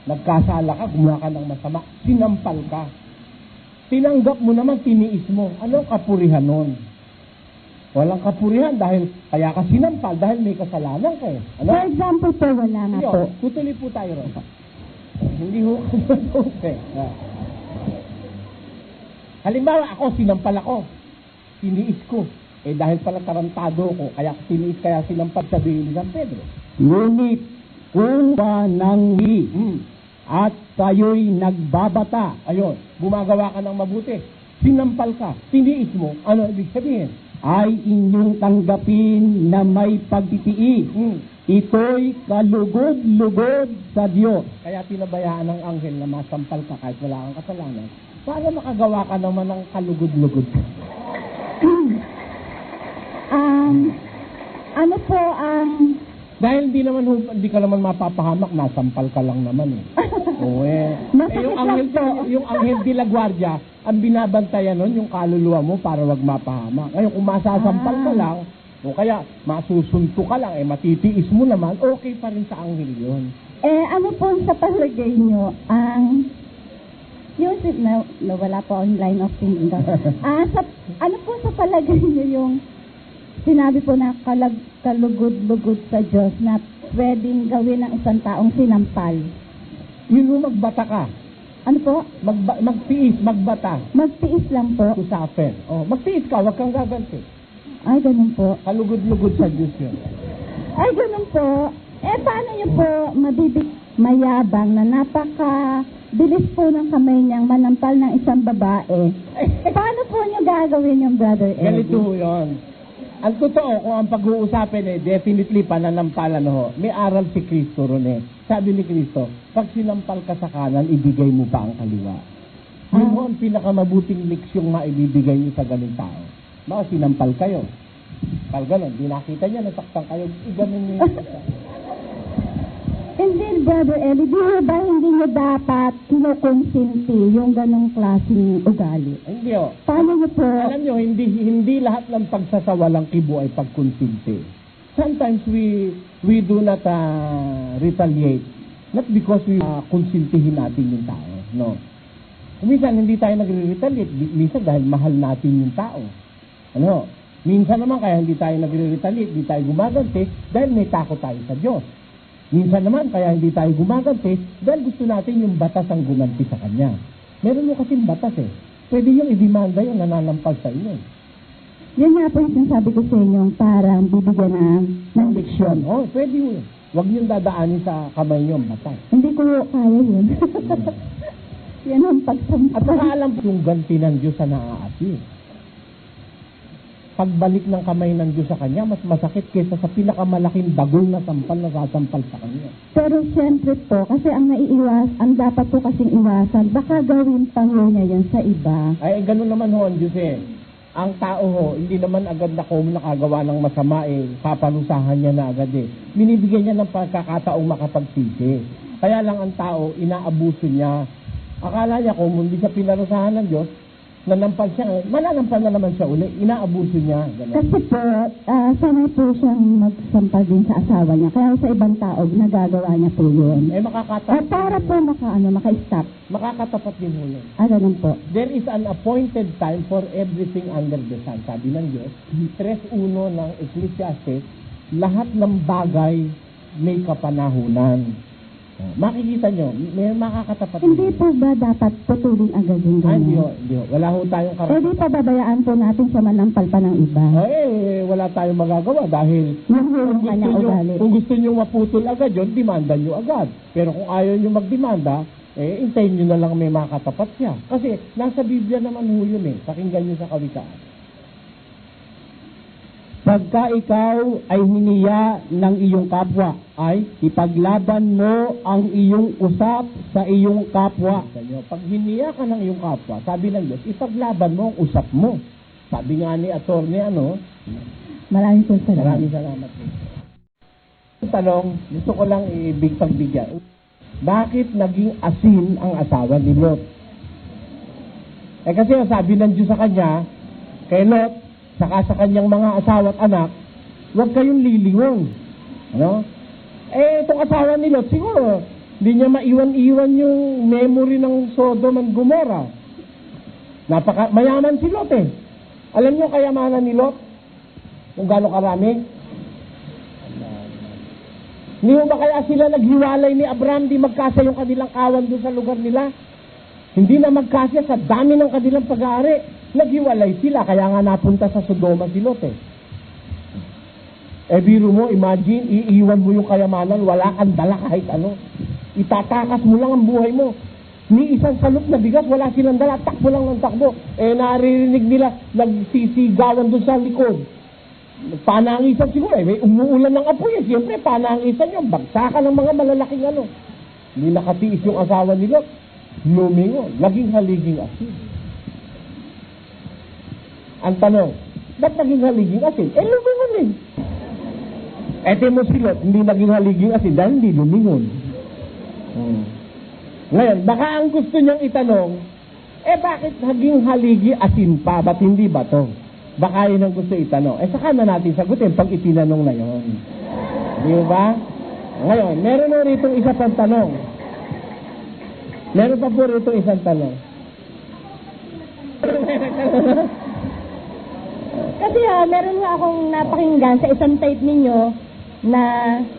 nagkasala ka, gumawa ka ng masama, sinampal ka. Tinanggap mo naman, tiniis mo. Anong kapurihan nun? Walang kapurihan dahil kaya ka sinampal dahil may kasalanan kayo. Ano? For example po, wala nga po. Tutuloy po tayo ron. Hindi ho. Okay. Halimbawa, ako, sinampal ako. Tiniis ko. Dahil pala tarantado ko, kaya tiniis, kaya sinampal sa ni San Pedro. Ngunit, kung ba nang at kayo'y nagbabata, ayun, gumagawa ka ng mabuti, sinampal ka, tiniis mo, ano ibig sabihin? Ay inyong tanggapin na may pagtitiis. Ito'y kalugod-lugod sa Diyos. Kaya pinabayaan ng anghel na masampal ka kahit wala kang kasalanan para makagawa ka naman ng kalugod-lugod. Ano po ang... Dahil hindi ka naman mapapahamak, nasampal ka lang naman eh. Oo yung anghel de la guardia, ang binabantayan nun, yung kaluluwa mo para wag mapahamak. Ngayon, kung masasampal ka lang, o kaya masusunto ka lang, matitiis mo naman, okay pa rin sa anghel yun. Ano po sa palagay nyo ang... wala po ang line of thinking. Ano po sa palagay nyo yung sinabi po na kalugod-lugod sa Diyos na pwedeng gawin ng isang taong sinampal? Yun mo, magbata ka. Ano po? Magtiis, magbata. Magtiis lang po. To suffer. Magtiis ka, wag kang gaganti. Ay, ganun po. Kalugod-lugod sa Diyos yun. Ay, ganun po. Paano nyo po mayabang na bilis po ng kamay niyang manampal ng isang babae? Paano po nyo gagawin yung Brother Eddie? Ganito yun. Ang totoo, kung ang pag-uusapin definitely pananampalan ho. May aral si Kristo ron Sabi ni Kristo, pag sinampal ka sa kanan, ibigay mo pa ang kaliwa. Yun ho ang pinakamabuting leksyong maibibigay niyo sa ganung tao. Baka sinampal kayo. Pag gano'n, di nakita niya, nasaktan kayo, iganon niyo yung Hindi, Brother Eddie, ba hindi nyo dapat kinukonsinti yung ganong klaseng ugali? Hindi o. Paano nyo po? Alam nyo, hindi lahat ng pagsasawalang kibo ay pagkonsinti. Sometimes we do not retaliate. Not because we konsintihin natin yung tao. No. Minsan hindi tayo nagre-retaliate. Minsan dahil mahal natin yung tao. Ano? Minsan naman kaya hindi tayo nagre-retaliate, hindi tayo gumaganti dahil may takot tayo sa Diyos. Minsan naman, kaya hindi tayo gumaganti dahil gusto natin yung batas ang gumanti sa Kanya. Meron mo kasing batas Pwede yung idemanda yung nananampal sa inyo. Yan nga po yung sinasabi ko sa inyo, parang bibigyan ng leksyon. Oh, pwede yun. Huwag niyong dadaanin sa kamay niyo, matay. Hindi ko kaya yun. Yan ang pagsampa. At nakaalam po yung ganti ng Diyos sa naaapi. Pagbalik ng kamay ng Diyos sa kanya, mas masakit kaysa sa pinakamalaking dagol na sampal na sasampal sa kanya. Pero siyempre po, kasi ang dapat po kasing iwasan, baka gawin pa ho niya yan sa iba. Ay, ganun naman ho ang Diyos eh. Ang tao ho, hindi naman agad na kung nakagawa ng masama eh, paparusahan niya na agad eh. Binibigyan niya ng pagkakataong makapagsisi. Kaya lang ang tao, inaabuso niya. Akala niya kung hindi siya pinarusahan ng Diyos, nanampal siya, mananampal na naman siya uli, inaabuso niya. Ganun. Kasi po, sanay po siyang magsampal din sa asawa niya. Kaya sa ibang tao, nagagawa niya po yun. Eh, makakatapat. Para po maka-stop. Makakatapat din ho yun. Ganun po. There is an appointed time for everything under the sun. Sabi ng Diyos, 3:1 ng Ecclesiastes, lahat ng bagay may kapanahunan. Makikita nyo, may makakatapat. Hindi po ba dapat putulin agad yung Hindi gano'n? ho, hindi ho. Wala ho tayong Pwede pa babayaan po natin siya manampal pa ng iba. wala tayong magagawa dahil Yung kanya ugali. kung gusto nyo maputol agad yun, demanda nyo agad. Pero kung ayaw nyo magdemanda, intayin nyo na lang may makatapat siya. Kasi nasa Biblia naman ho yun eh. Pakinggan nyo sa Kawikaan. Pagka ikaw ay hiniya ng iyong kapwa, ay ipaglaban mo ang iyong usap sa iyong kapwa. Pag hiniya ka ng iyong kapwa, sabi ng Diyos, ipaglaban mo ang usap mo. Sabi nga ni attorney, Maraming po salamat. maraming salamat. Tanong, gusto ko lang pagbigyan. Bakit naging asin ang asawa ni Lot? Kasi sabi ng Diyos sa kanya, kay Lot, saka sa kanyang mga asawa at anak, huwag kayong lilingon. Itong asawa ni Lot, siguro, hindi niya maiwan-iwan yung memory ng Sodom and Gomorrah. Mayaman si Lot eh. Alam niyo kayamanan ni Lot? Kung gaano karami? Hindi mo ba kaya sila naghiwalay ni Abraham, di magkasya yung kanilang kawan doon sa lugar nila? Hindi na magkasya sa dami ng kanilang pag-aari. Naghiwalay sila, kaya nga napunta sa Sodoma si Lot eh. Biro mo, imagine, iiwan mo yung kayamanan, wala kang dala kahit ano. Itatakas mo lang ang buhay mo. Ni isang salop na bigas, wala silang dala, takbo lang ng takbo. Naririnig nila, nagsisigawan doon sa likod. Panangisan siguro may umuulan ng apoy siyempre panangisan yun, bagsakan ng mga malalaking Hindi nakatiis yung asawa ni Lot. Lumingon, naging haliging asin. Ang tanong, ba't naging haliging asin? Lumingon din. Mo si Lot, hindi naging haliging asin dahil hindi lumingon. Ngayon, baka ang gusto niyang itanong, bakit naging haligi asin pa? Ba't hindi ba to? Baka yun ang gusto itanong. Saka na natin sagutin pag itinanong na yun. Di ba? Ngayon, meron na rito isa pang tanong. Meron pa po rito isang tanong. Kasi meron nga akong napakinggan sa isang tape ninyo na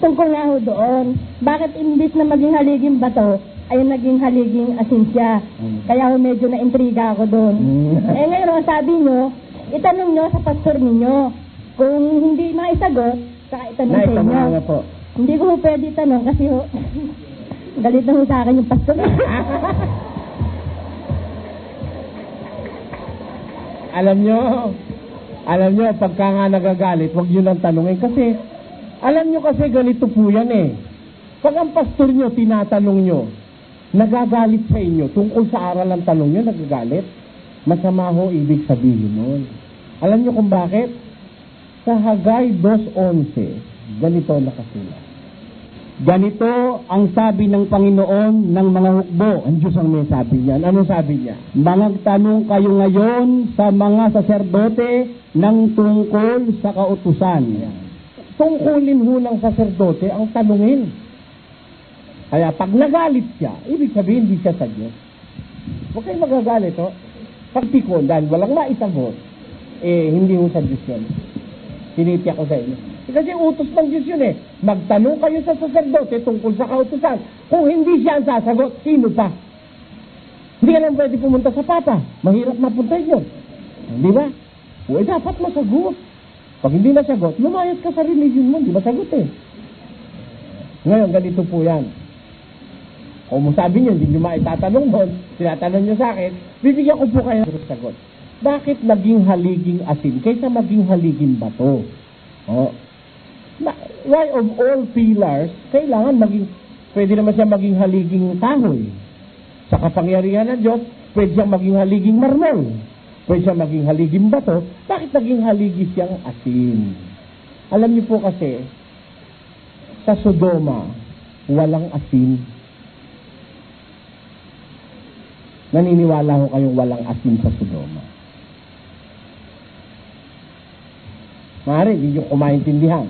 tungkol nga ho doon. Bakit imbis na maging haliging bato, ay naging haliging asin siya. Kaya ho medyo na-intriga ako doon. Ngayon ang sabi nyo, itanong nyo sa pastor ninyo. Kung hindi maisagot, saka itanong sa inyo. Po. Hindi ko ho pwede itanong kasi ho, galit na ho sa akin yung pastor. Alam nyo, pagka nga nagagalit, huwag nyo nang tanungin. Kasi, alam nyo kasi ganito po yan eh. Pag ang pastor nyo, tinatanong nyo, nagagalit sa inyo, tungkol sa aral ang tanong nyo, nagagalit, masama ho ibig sabihin nun. Alam nyo kung bakit? Sa Hagay 2:11, ganito nakasulat. Ganito ang sabi ng Panginoon ng mga hukbo. Ang Diyos ang may sabi niyan. Ano sabi niya? Magtanong kayo ngayon sa mga saserdote ng tungkol sa kautusan. Tungkulin ho ng saserdote ang tanungin. Kaya pag nagalit siya, ibig sabihin hindi siya sa Diyos. Huwag kayong magagalit, pagpikon, dahil walang maisagot, hindi ho sa Diyos yun. Tinitiyak ko sa inyo. Kasi utos ng Diyos yun Magtanong kayo sa saserdote tungkol sa kautusan. Kung hindi siya ang sasagot, sino pa? Hindi ka lang pwede pumunta sa Papa. Mahirap mapunta yun. Di ba? O, dapat masagot. Pag hindi nasagot, lumayas ka sa religion mo, hindi masagot eh. Ngayon, ganito po yan. Kung sabi niyo, hindi niyo maitatanong doon, tinatanong niyo sa akin, bibigyan ko po kayo ng sagot. Bakit naging haliging asin kaysa maging haliging bato? Oh. Why of all pillars, kailangan pwede naman siya maging haliging kahoy. Sa kapangyarihan ng Diyos, pwede siyang maging haliging marmol. Pwede siyang maging haliging bato. Bakit naging haligi siyang asin? Alam niyo po kasi, sa Sodoma, walang asin. Naniniwala ko kayong walang asin sa Sodoma. Maaari, hindi nyo kumaintindihan.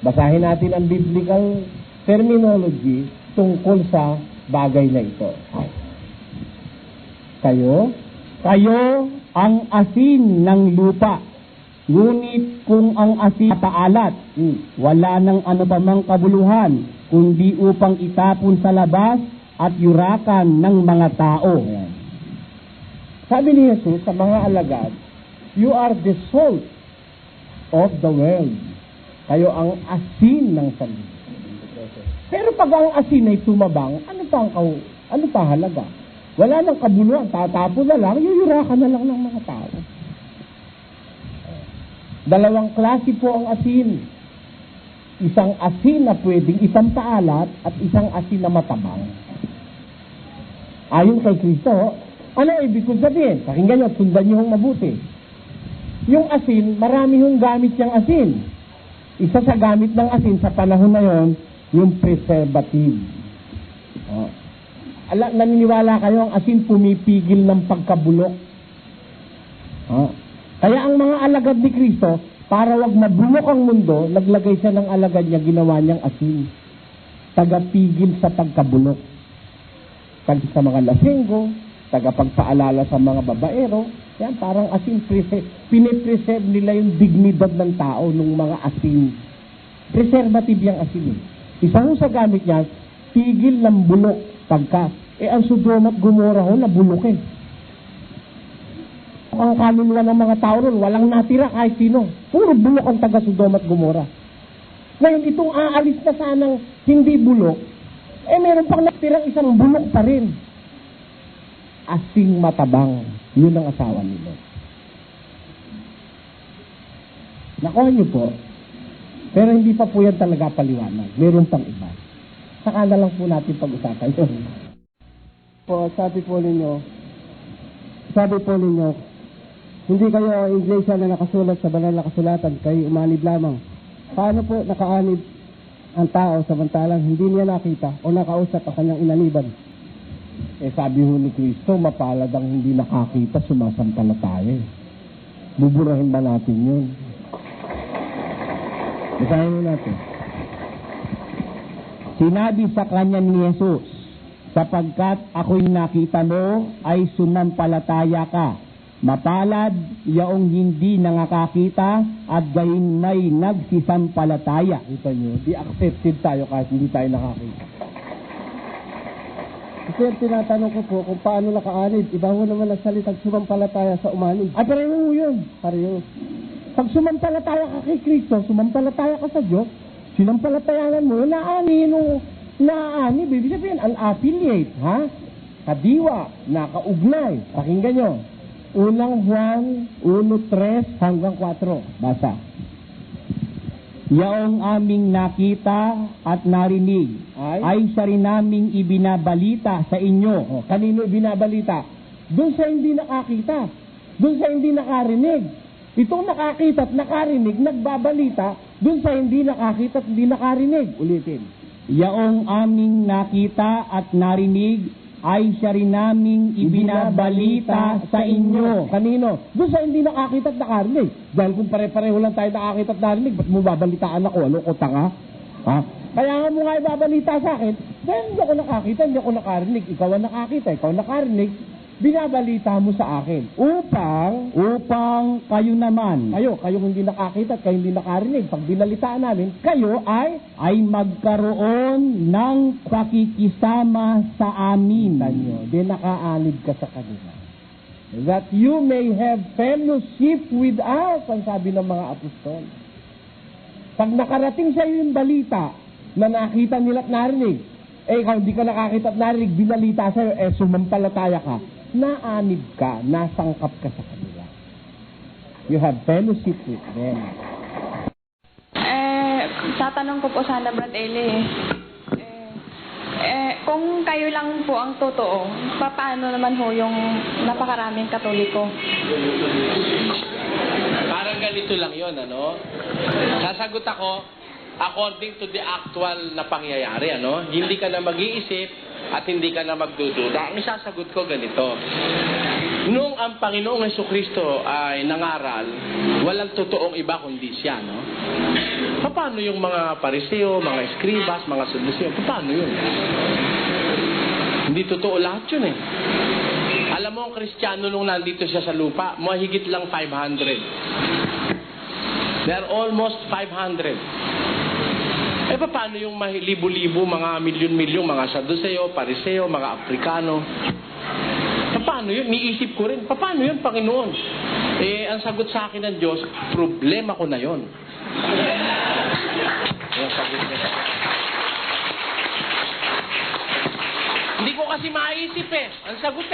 Basahin natin ang biblical terminology tungkol sa bagay na ito. Kayo ang asin ng lupa. Ngunit kung ang asin paalat, wala nang ano pa mang kabuluhan, kundi upang itapon sa labas at yurakan ng mga tao. Sabi ni Jesus sa mga alagad, you are the salt of the world. Kayo ang asin ng sanlibutan. Pero pag ang asin ay tumabang, ano pa halaga? Wala nang kabuluhan, tatapon na lang, yuyurakan na lang ng mga tao. Dalawang klase po ang asin. Isang asin na pwedeng ipampaalat at isang asin na matabang. Ayon kay Kristo, ano ibig sabihin? Pakinggan nyo, sundan nyo hong mabuti. Yung asin, marami hong gamit yung asin. Isa sa gamit ng asin sa panahon na yon, yung preservative. Naniniwala kayo, ang asin pumipigil ng pagkabulok. Kaya ang mga alagad ni Kristo, para wag mabulok ang mundo, naglagay siya ng alagad niya, ginawa niyang asin. Tagapigil sa pagkabulok. Sa mga lasenggo, tagapagpaalala sa mga babaero, yan, parang asin, pinipreserve nila yung dignidad ng tao ng mga asin. Preservative yung asin. Isang sa gamit niya, tigil ng bulok pagka. Ang Sodoma at Gomora ho, nabulok eh. Ang kaluluwa ng mga tao ron, walang natira kahit sino. Puro bulok ang taga Sodoma at Gomora. Ngayon, itong aalis na sanang hindi bulok, meron pang natirang isang bulok pa rin. Asing matabang. Yun ang asawa nila. Nakuha niyo po. Pero hindi pa po yan talaga paliwanag. Meron pang iba. Saka na lang po natin pag-usapan yun. Sabi po ninyo, hindi kayo iglesia na nakasulat sa banal na kasulatan, kayo umanib lamang. Paano po nakaanib ang tao samantalang hindi niya nakita o nakausap ang kanyang inaniban? Sabi ho ni Kristo, mapalad ang hindi nakakita, sumasampalataya. Buburahin ba natin yun? Basahin natin. Sinabi sa kanya ni Jesus, sapagkat ako'y nakita mo ay sumampalataya ka. Mapalad yaong hindi nangakakita at gayon may nagsisampalataya. Ito nyo, di accepted tayo kahit hindi tayo nakakita. Kasi tinatanong ko po kung paano nakaanib. Iba ho naman ang salitang sumampalataya sa umanib. Pareho yun. Pareho. Pag sumampalataya ka kay Kristo, sumampalataya ka sa Diyos, sinampalatayanan mo, naanib. Ibig sabihin, an-affiliate, ha? Kadiwa, nakaugnay. Pakinggan nyo. Unang Juan 1:3 hanggang 4. Basa. Yaong aming nakita at narinig ay siya rin naming ibinabalita sa inyo. Kanino ibinabalita? Doon sa hindi nakakita. Doon sa hindi nakarinig. Itong nakakita at nakarinig, nagbabalita doon sa hindi nakakita at hindi nakarinig. Ulitin. Yaong aming nakita at narinig ay siya rin naming ibinabalita sa inyo. Kanino? Doon sa hindi nakakita at nakarinig. Dahil kung pare-pareho lang tayo nakakita at narinig, ba't mo babalitaan ako? Ano ko tanga? Ha? Kaya nga mo nga ibabalita sa akin, dahil hindi ako nakakita, hindi ako nakarinig. Ikaw ang nakakita, ikaw nakarinig, binabalita mo sa akin. Upang kayo naman, kayo hindi nakakita at kayo hindi nakarinig, pag binalitaan namin, kayo ay magkaroon ng pakikisama sa amin. Tanyo, di nakaanib ka sa kanila. that you may have fellowship with us, ang sabi ng mga apostol. Pag nakarating sa iyo yung balita na nakita nila at narinig, ikaw hindi ka nakakita at narinig, binalita sa iyo, sumampalataya ka, naanib ka, nasangkap ka sa kanila. You have fellowship with them. Tatanong ko po sana, Brad Eli, kung kayo lang po ang totoo, paano naman ho yung napakaraming Katoliko? Parang ganito lang yon, ano? Sasagot ako according to the actual na pangyayari, ano? Hindi ka na mag-iisip at hindi ka na magdududa. Ang sasagot ko ganito. Nung ang Panginoong Jesucristo ay nangaral, walang totoong iba kundi siya, no? Paano yung mga pariseo, mga eskribas, mga saduseo? Paano yun? Hindi totoo lahat yun, eh. Alam mo, ang Kristiyano nung nandito siya sa lupa, mahigit lang 500. They're almost 500. Paano yung libo-libo, mga milyon-milyon, mga saduseo, pariseo, mga Afrikano? Paano yun? Niisip ko rin. Paano yun, Panginoon? Ang sagot sa akin ng Diyos, problema ko na yun. Ang sagot niya. Hindi ko kasi maisip ang sagot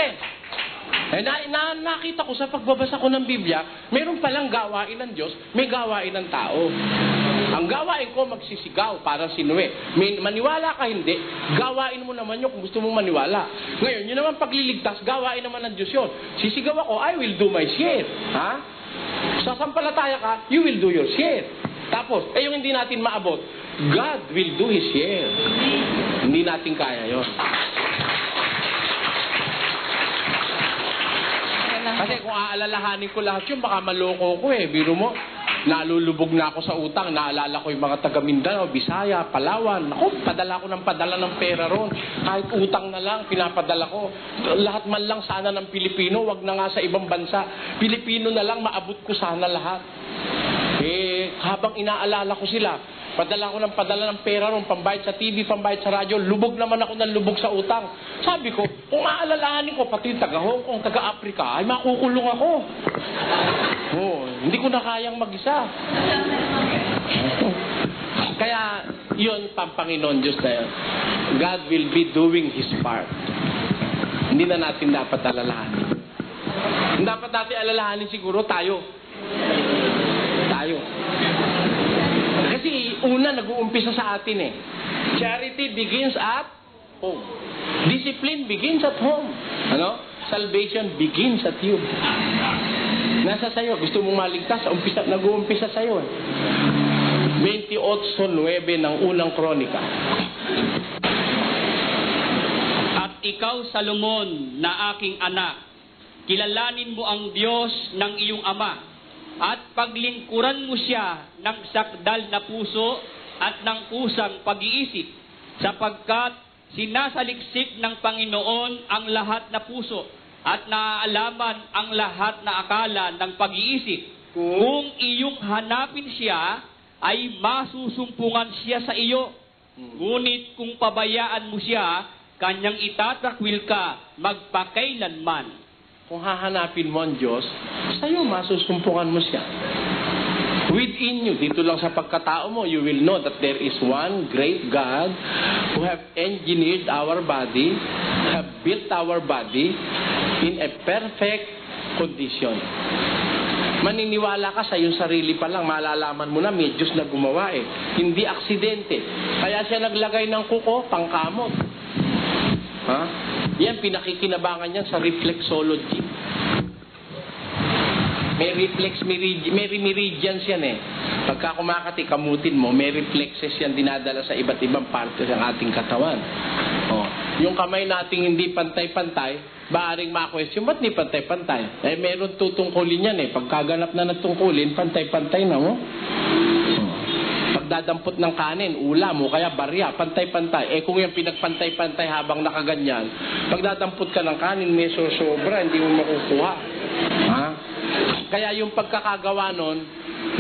nakita ko sa pagbabasa ko ng Biblia, mayroon palang gawain ng Diyos, may gawain ng tao. Ang gawain ko magsisigaw para si Noe. Maniwala ka hindi, gawain mo naman yun kung gusto mong maniwala. Ngayon, yun naman pagliligtas, gawain naman ng Diyos yun. Sisigaw ako, I will do my share. Ha? Sasampalataya ka, you will do your share. Tapos, yung hindi natin maabot, God will do His share. Hindi natin kaya yun. Kasi kung aalalahanin ko lahat yun, baka maloko ko Biro mo, nalulubog na ako sa utang, naalala ko yung mga taga Mindanao, Bisaya, Palawan. Ako, padala ko ng padala ng pera ron. Kahit utang na lang, pinapadala ko. Lahat man lang sana ng Pilipino, wag na nga sa ibang bansa. Pilipino na lang, maabot ko sana lahat. Habang inaalala ko sila, padala ko ng padala ng pera ron, pambayad sa TV, pambayad sa radyo, lubog naman ako ng lubog sa utang. Sabi ko, kung aalalahanin ko, pati taga Hong Kong, taga Africa, ay makukulong ako. Hindi ko na kayang mag-isa. Kaya, yun, Panginoon Diyos na yun. God will be doing His part. Hindi na natin dapat alalahanin. Hindi dapat natin alalahanin siguro tayo. Kasi una, nag-uumpisa sa atin Charity begins at home. Discipline begins at home. Salvation begins at you. Nasa sayo. Gusto mong maligtas, nag-uumpisa sayo. 28:9 ng unang kronika. At ikaw, Salomon, na aking anak, kilalanin mo ang Diyos ng iyong ama, at paglingkuran mo siya ng sakdal na puso at ng kusang pag-iisip, sapagkat sinasaliksik ng Panginoon ang lahat na puso at naaalaman ang lahat na akala ng pag-iisip. Kung iyong hanapin siya, ay masusumpungan siya sa iyo. Ngunit kung pabayaan mo siya, kanyang itatakwil ka magpakailanman. Kung hahanapin mo ang Diyos, sa'yo masusumpungan mo siya. Within you, dito lang sa pagkatao mo, you will know that there is one great God who have engineered our body, have built our body in a perfect condition. Maniniwala ka sa iyong sarili pa lang, malalaman mo na may Diyos na gumawa Hindi aksidente. Kaya siya naglagay ng kuko, pangkamot. Yan, pinakikinabangan yan sa reflexology. May meridians yan Pagka kumakati, kamutin mo, may reflexes yan dinadala sa iba't ibang parte ng ating katawan. Yung kamay nating hindi pantay-pantay, baaring ma-question, ba't hindi pantay-pantay? Meron tutungkulin yan Pagkaganap na natungkulin, pantay-pantay na mo. Pagdadampot ng kanin, ulam mo, kaya barya, pantay-pantay. Kung yung pinagpantay-pantay habang nakaganyan, pagdadampot ka ng kanin, may sobra, hindi mo makukuha. Kaya yung pagkakagawa nun,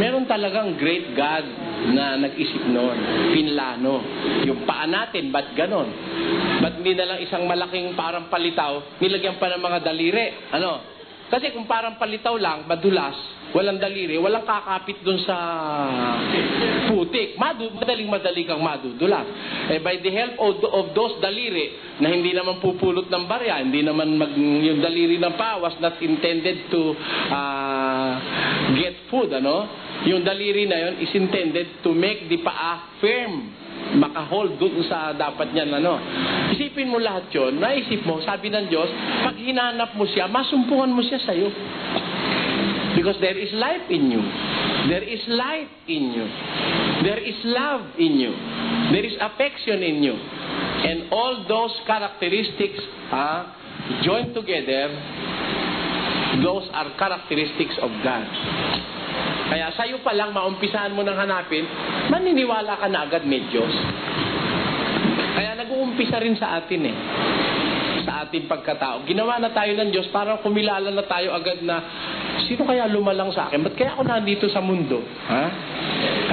meron talagang great God na nag-isip nun. Pinlano. Yung paa natin, ba't ganon? Ba't hindi na lang isang malaking parang palitaw, nilagyan pa ng mga daliri? Kasi kung parang palitaw lang, madulas, walang daliri, walang kakapit dun sa putik. Madaling kang madudulas. By the help of those daliri, na hindi naman pupulot ng barya, hindi naman yung daliri ng pawas not intended to get food, ano? Yung daliri na yun is intended to make the paa firm, makahold doon sa dapat niyan, ano. Isipin mo lahat yun, naisip mo, sabi ng Diyos, pag hinanap mo siya, masumpungan mo siya sa'yo. Because there is life in you. There is light in you. There is love in you. There is affection in you. And all those characteristics joined together, those are characteristics of God. Kaya sa'yo pa lang, maumpisahan mo nang hanapin, maniniwala ka na agad may Diyos. Kaya nag-uumpisa rin sa atin sa ating pagkatao. Ginawa na tayo ng Diyos, parang kumilala na tayo agad na, sino kaya lumalang sa akin? Ba't kaya ako nandito sa mundo? Ha?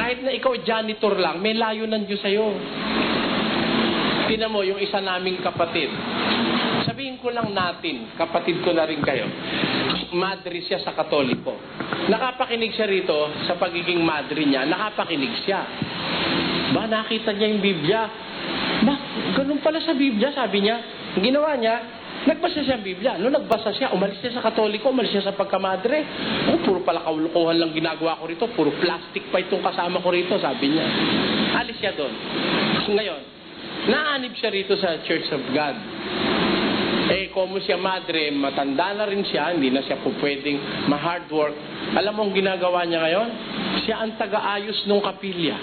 Kahit na ikaw janitor lang, may layo ng Diyos sa'yo. Tingnan mo, yung isa naming kapatid. Sabihin ko lang natin, kapatid ko na rin kayo, madre siya sa Katoliko. Nakapakinig siya rito sa pagiging madre niya, nakapakinig siya. Ba, nakita niya yung Biblia. Ba, ganun pala sa Biblia, sabi niya. Ang ginawa niya, nagbasa siya ng Biblia. Nung nagbasa siya, umalis siya sa Katoliko, umalis siya sa pagkamadre. Puro pala kaulukuhan lang ginagawa ko rito, puro plastic pa itong kasama ko rito, sabi niya. Alis siya doon. Ngayon, naanib siya rito sa Church of God. Como siya madre, matanda na rin siya, hindi na siya po pwedeng ma-hard work. Alam mo ang ginagawa niya ngayon? Siya ang taga-ayos ng kapilya.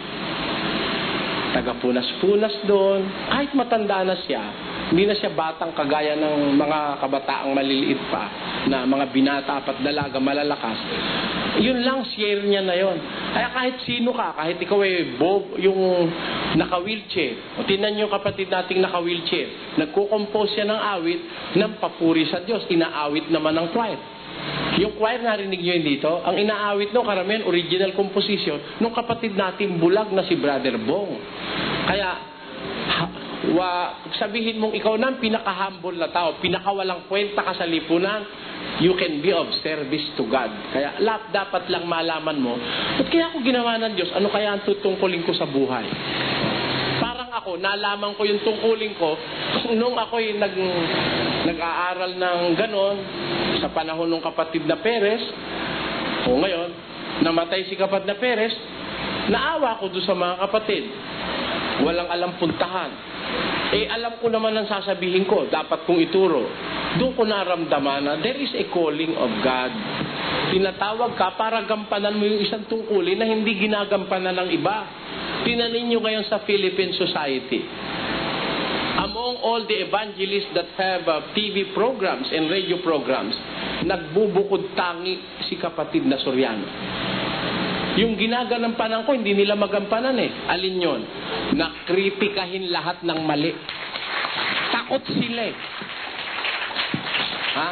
Taga-punas-punas doon. Kahit matanda na siya, hindi na siya batang kagaya ng mga kabataang maliliit pa, na mga binata at dalaga malalakas. Yun lang, share niya na yon. Kaya kahit sino ka, kahit ikaw yung naka-wheelchair, o tinan niyo kapatid nating naka-wheelchair, nagko-compose siya ng awit ng papuri sa Diyos, inaawit naman ng choir. Yung choir, narinig niyo yun dito, ang inaawit no, karamihan, original composition, nung kapatid nating bulag na si Brother Bong. Kaya, sabihin mong ikaw na pinaka-humble na tao, pinakawalang kwenta ka sa lipunan, you can be of service to God. Kaya dapat lang malaman mo, ba't kaya ako ginawa ng Diyos? Ano kaya ang tutungkulin ko sa buhay? Parang ako, nalaman ko yung tungkulin ko nung ako'y nag-aaral ng ganon sa panahon ng kapatid na Perez. O ngayon, namatay si kapatid na Perez, naawa ko doon sa mga kapatid. Walang alam puntahan. Alam ko naman ang sasabihin ko, dapat kong ituro. Doon ko naramdaman na there is a calling of God. Tinatawag ka para gampanan mo yung isang tungkulin na hindi ginagampanan ng iba. Tinanin nyo ngayon sa Philippine society. Among all the evangelists that have TV programs and radio programs, nagbubukod tangi si kapatid na Soriano. Yung ginagampanan ko, hindi nila magampanan Alin yon? Nakritikahin lahat ng mali. Takot sila Ha?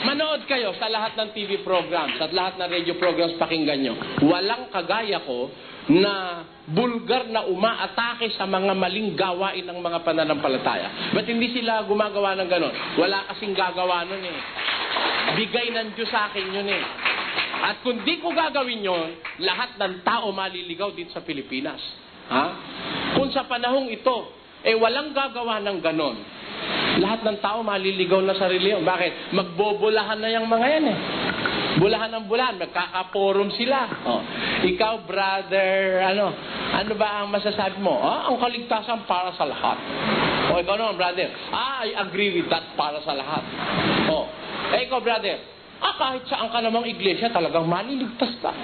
Manood kayo sa lahat ng TV programs at lahat ng radio programs, pakinggan nyo. Walang kagaya ko na bulgar na umaatake sa mga maling gawain ng mga pananampalataya. Ba't hindi sila gumagawa ng ganon? Wala kasing gagawa nun Bigay ng Diyos sa akin yun At kung di ko gagawin yon, lahat ng tao maliligaw dito sa Pilipinas. Ha? Kung sa panahong ito, walang gagawa ng ganon, lahat ng tao maliligaw na sa reliyon. Bakit? Magbobolahan na yung mga yan Bulahan ng bulahan, magkakaporum sila. Ikaw, brother, ano ba ang masasabi mo? Ang kaligtasan para sa lahat. Ikaw naman, brother, I agree with that, para sa lahat. Ikaw, brother, kahit saan ka namang iglesia, talagang maliligtas ka.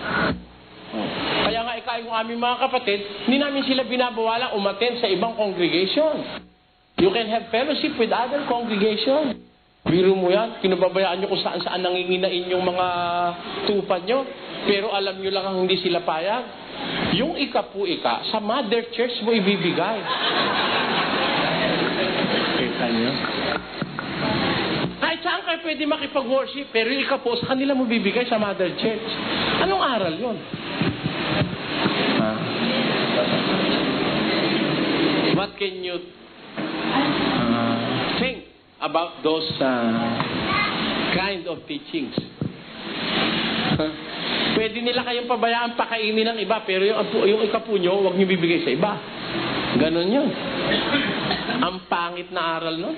Kaya nga, yung aming mga kapatid, hindi namin sila binabawalang umattend sa ibang congregation. You can have fellowship with other congregation. Biro mo yan, kinababayaan nyo kung saan-saan nanginginain yung mga tupad nyo, pero alam nyo lang ang hindi sila payag. Yung ika, sa mother church mo ibibigay. Kita nyo? Kahit saan kayo pwede makipag-worship, pero yung ika sa kanila mo bibigay sa mother church. Anong aral yun? What can you think about those kind of teachings. Pwede nila kayong pabayaan pakainin ng iba, pero yung ikapo nyo, huwag nyo bibigay sa iba. Ganon yun. Ang pangit na aral nun.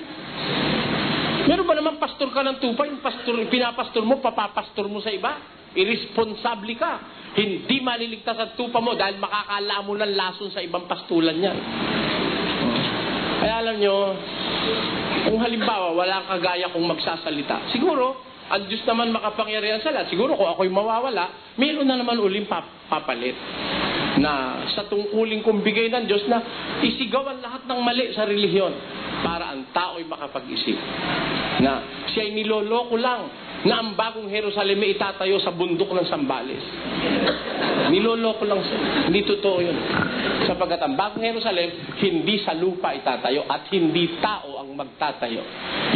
Meron ba naman pastor ka ng tupa, yung pinapastor mo, papapastor mo sa iba? Irresponsable ka. Hindi maliligtas ang tupa mo dahil makakala mo ng lason sa ibang pastulan yan. Kaya alam nyo, kung halimbawa wala kagaya kong magsasalita, siguro, ang Diyos naman makapangyarihan sa lahat. Siguro kung ako'y mawawala, mayroon na naman uling papalit. Na sa tungkuling kong bigay ng Diyos na isigawan lahat ng mali sa relihiyon para ang tao'y makapag-isip. Na siya'y niloloko lang na ang bagong Jerusalem ay itatayo sa bundok ng Sambales. Niloloko lang siya. Hindi totoo yun. Sapagkat ang bagong Jerusalem, hindi sa lupa itatayo at hindi tao ang magtatayo.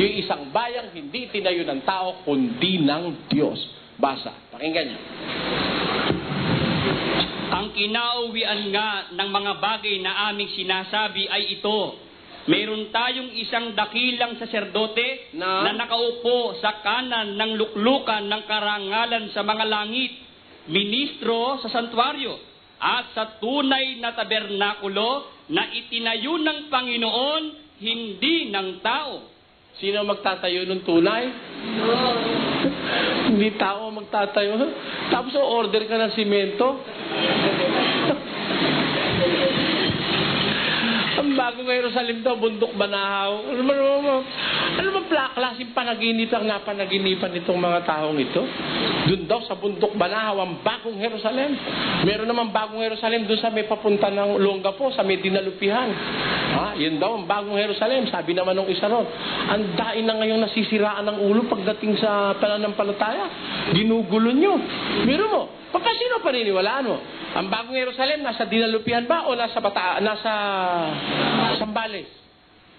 Yung isang bayang hindi tinayo ng tao, kundi ng Diyos. Basa. Pakinggan niyo. Ang kinauwian nga ng mga bagay na aming sinasabi ay ito. Meron tayong isang dakilang saserdote na nakaupo sa kanan ng luklukan ng karangalan sa mga langit, ministro sa santuaryo, at sa tunay na tabernakulo na itinayo ng Panginoon, hindi ng tao. Sino magtatayo ng tunay? Hindi tao magtatayo. Tapos order ka ng simento. Ang bagong Jerusalem daw, bundok banahaw. Ano ba klaseng panaginip ang napanaginipan nitong mga taong ito? Doon daw sa bundok banahaw, ang bagong Jerusalem. Meron naman bagong Jerusalem doon sa may papunta ng Olongapo, sa may dinalupihan. Yun daw ang bagong Jerusalem. Sabi naman ng isa ron, ang dain na ngayong nasisiraan ng ulo pagdating sa pananampalataya. Ginugulo nyo. Meron mo. Sino paniniwalaan mo? Ang bagong Jerusalem, nasa dinalupihan ba o nasa Sambales?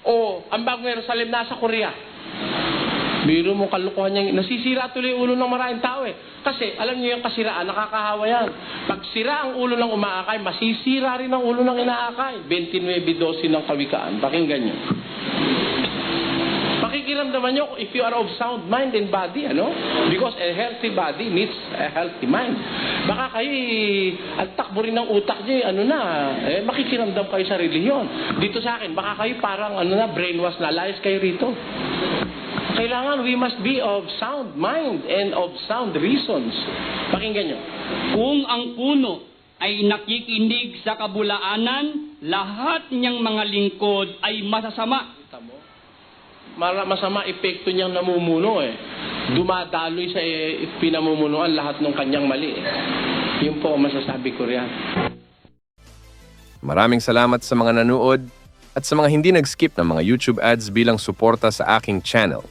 O ang bagong Jerusalem, nasa Korea? Biro mo kalukuhan niya. Nasisira tuloy yung ulo ng maraming tao eh. Kasi, alam niyo yung kasiraan, nakakahawa yan. Pag sira ang ulo ng umaakay, masisira rin ang ulo ng inaakay. 29:12 ng Kawikaan. Pakinggan niyo. Pakikiramdaman niyo if you are of sound mind and body, ano? Because a healthy body needs a healthy mind. Baka kayo, ang takbo rin ng utak niyo, makikiramdam kayo sa relihiyon. Dito sa akin, baka kayo parang, brainwash na, layas kayo rito. Kailangan we must be of sound mind and of sound reasons. Pakinggan nyo. Kung ang puno ay nakikinig sa kabulaanan, lahat niyang mga lingkod ay masasama. Masama epekto niyang namumuno eh. Dumadaloy sa pinamumunuan lahat ng kanyang mali eh. Yun po ang masasabi ko riyan. Maraming salamat sa mga nanood at sa mga hindi nag-skip ng mga YouTube ads bilang suporta sa aking channel.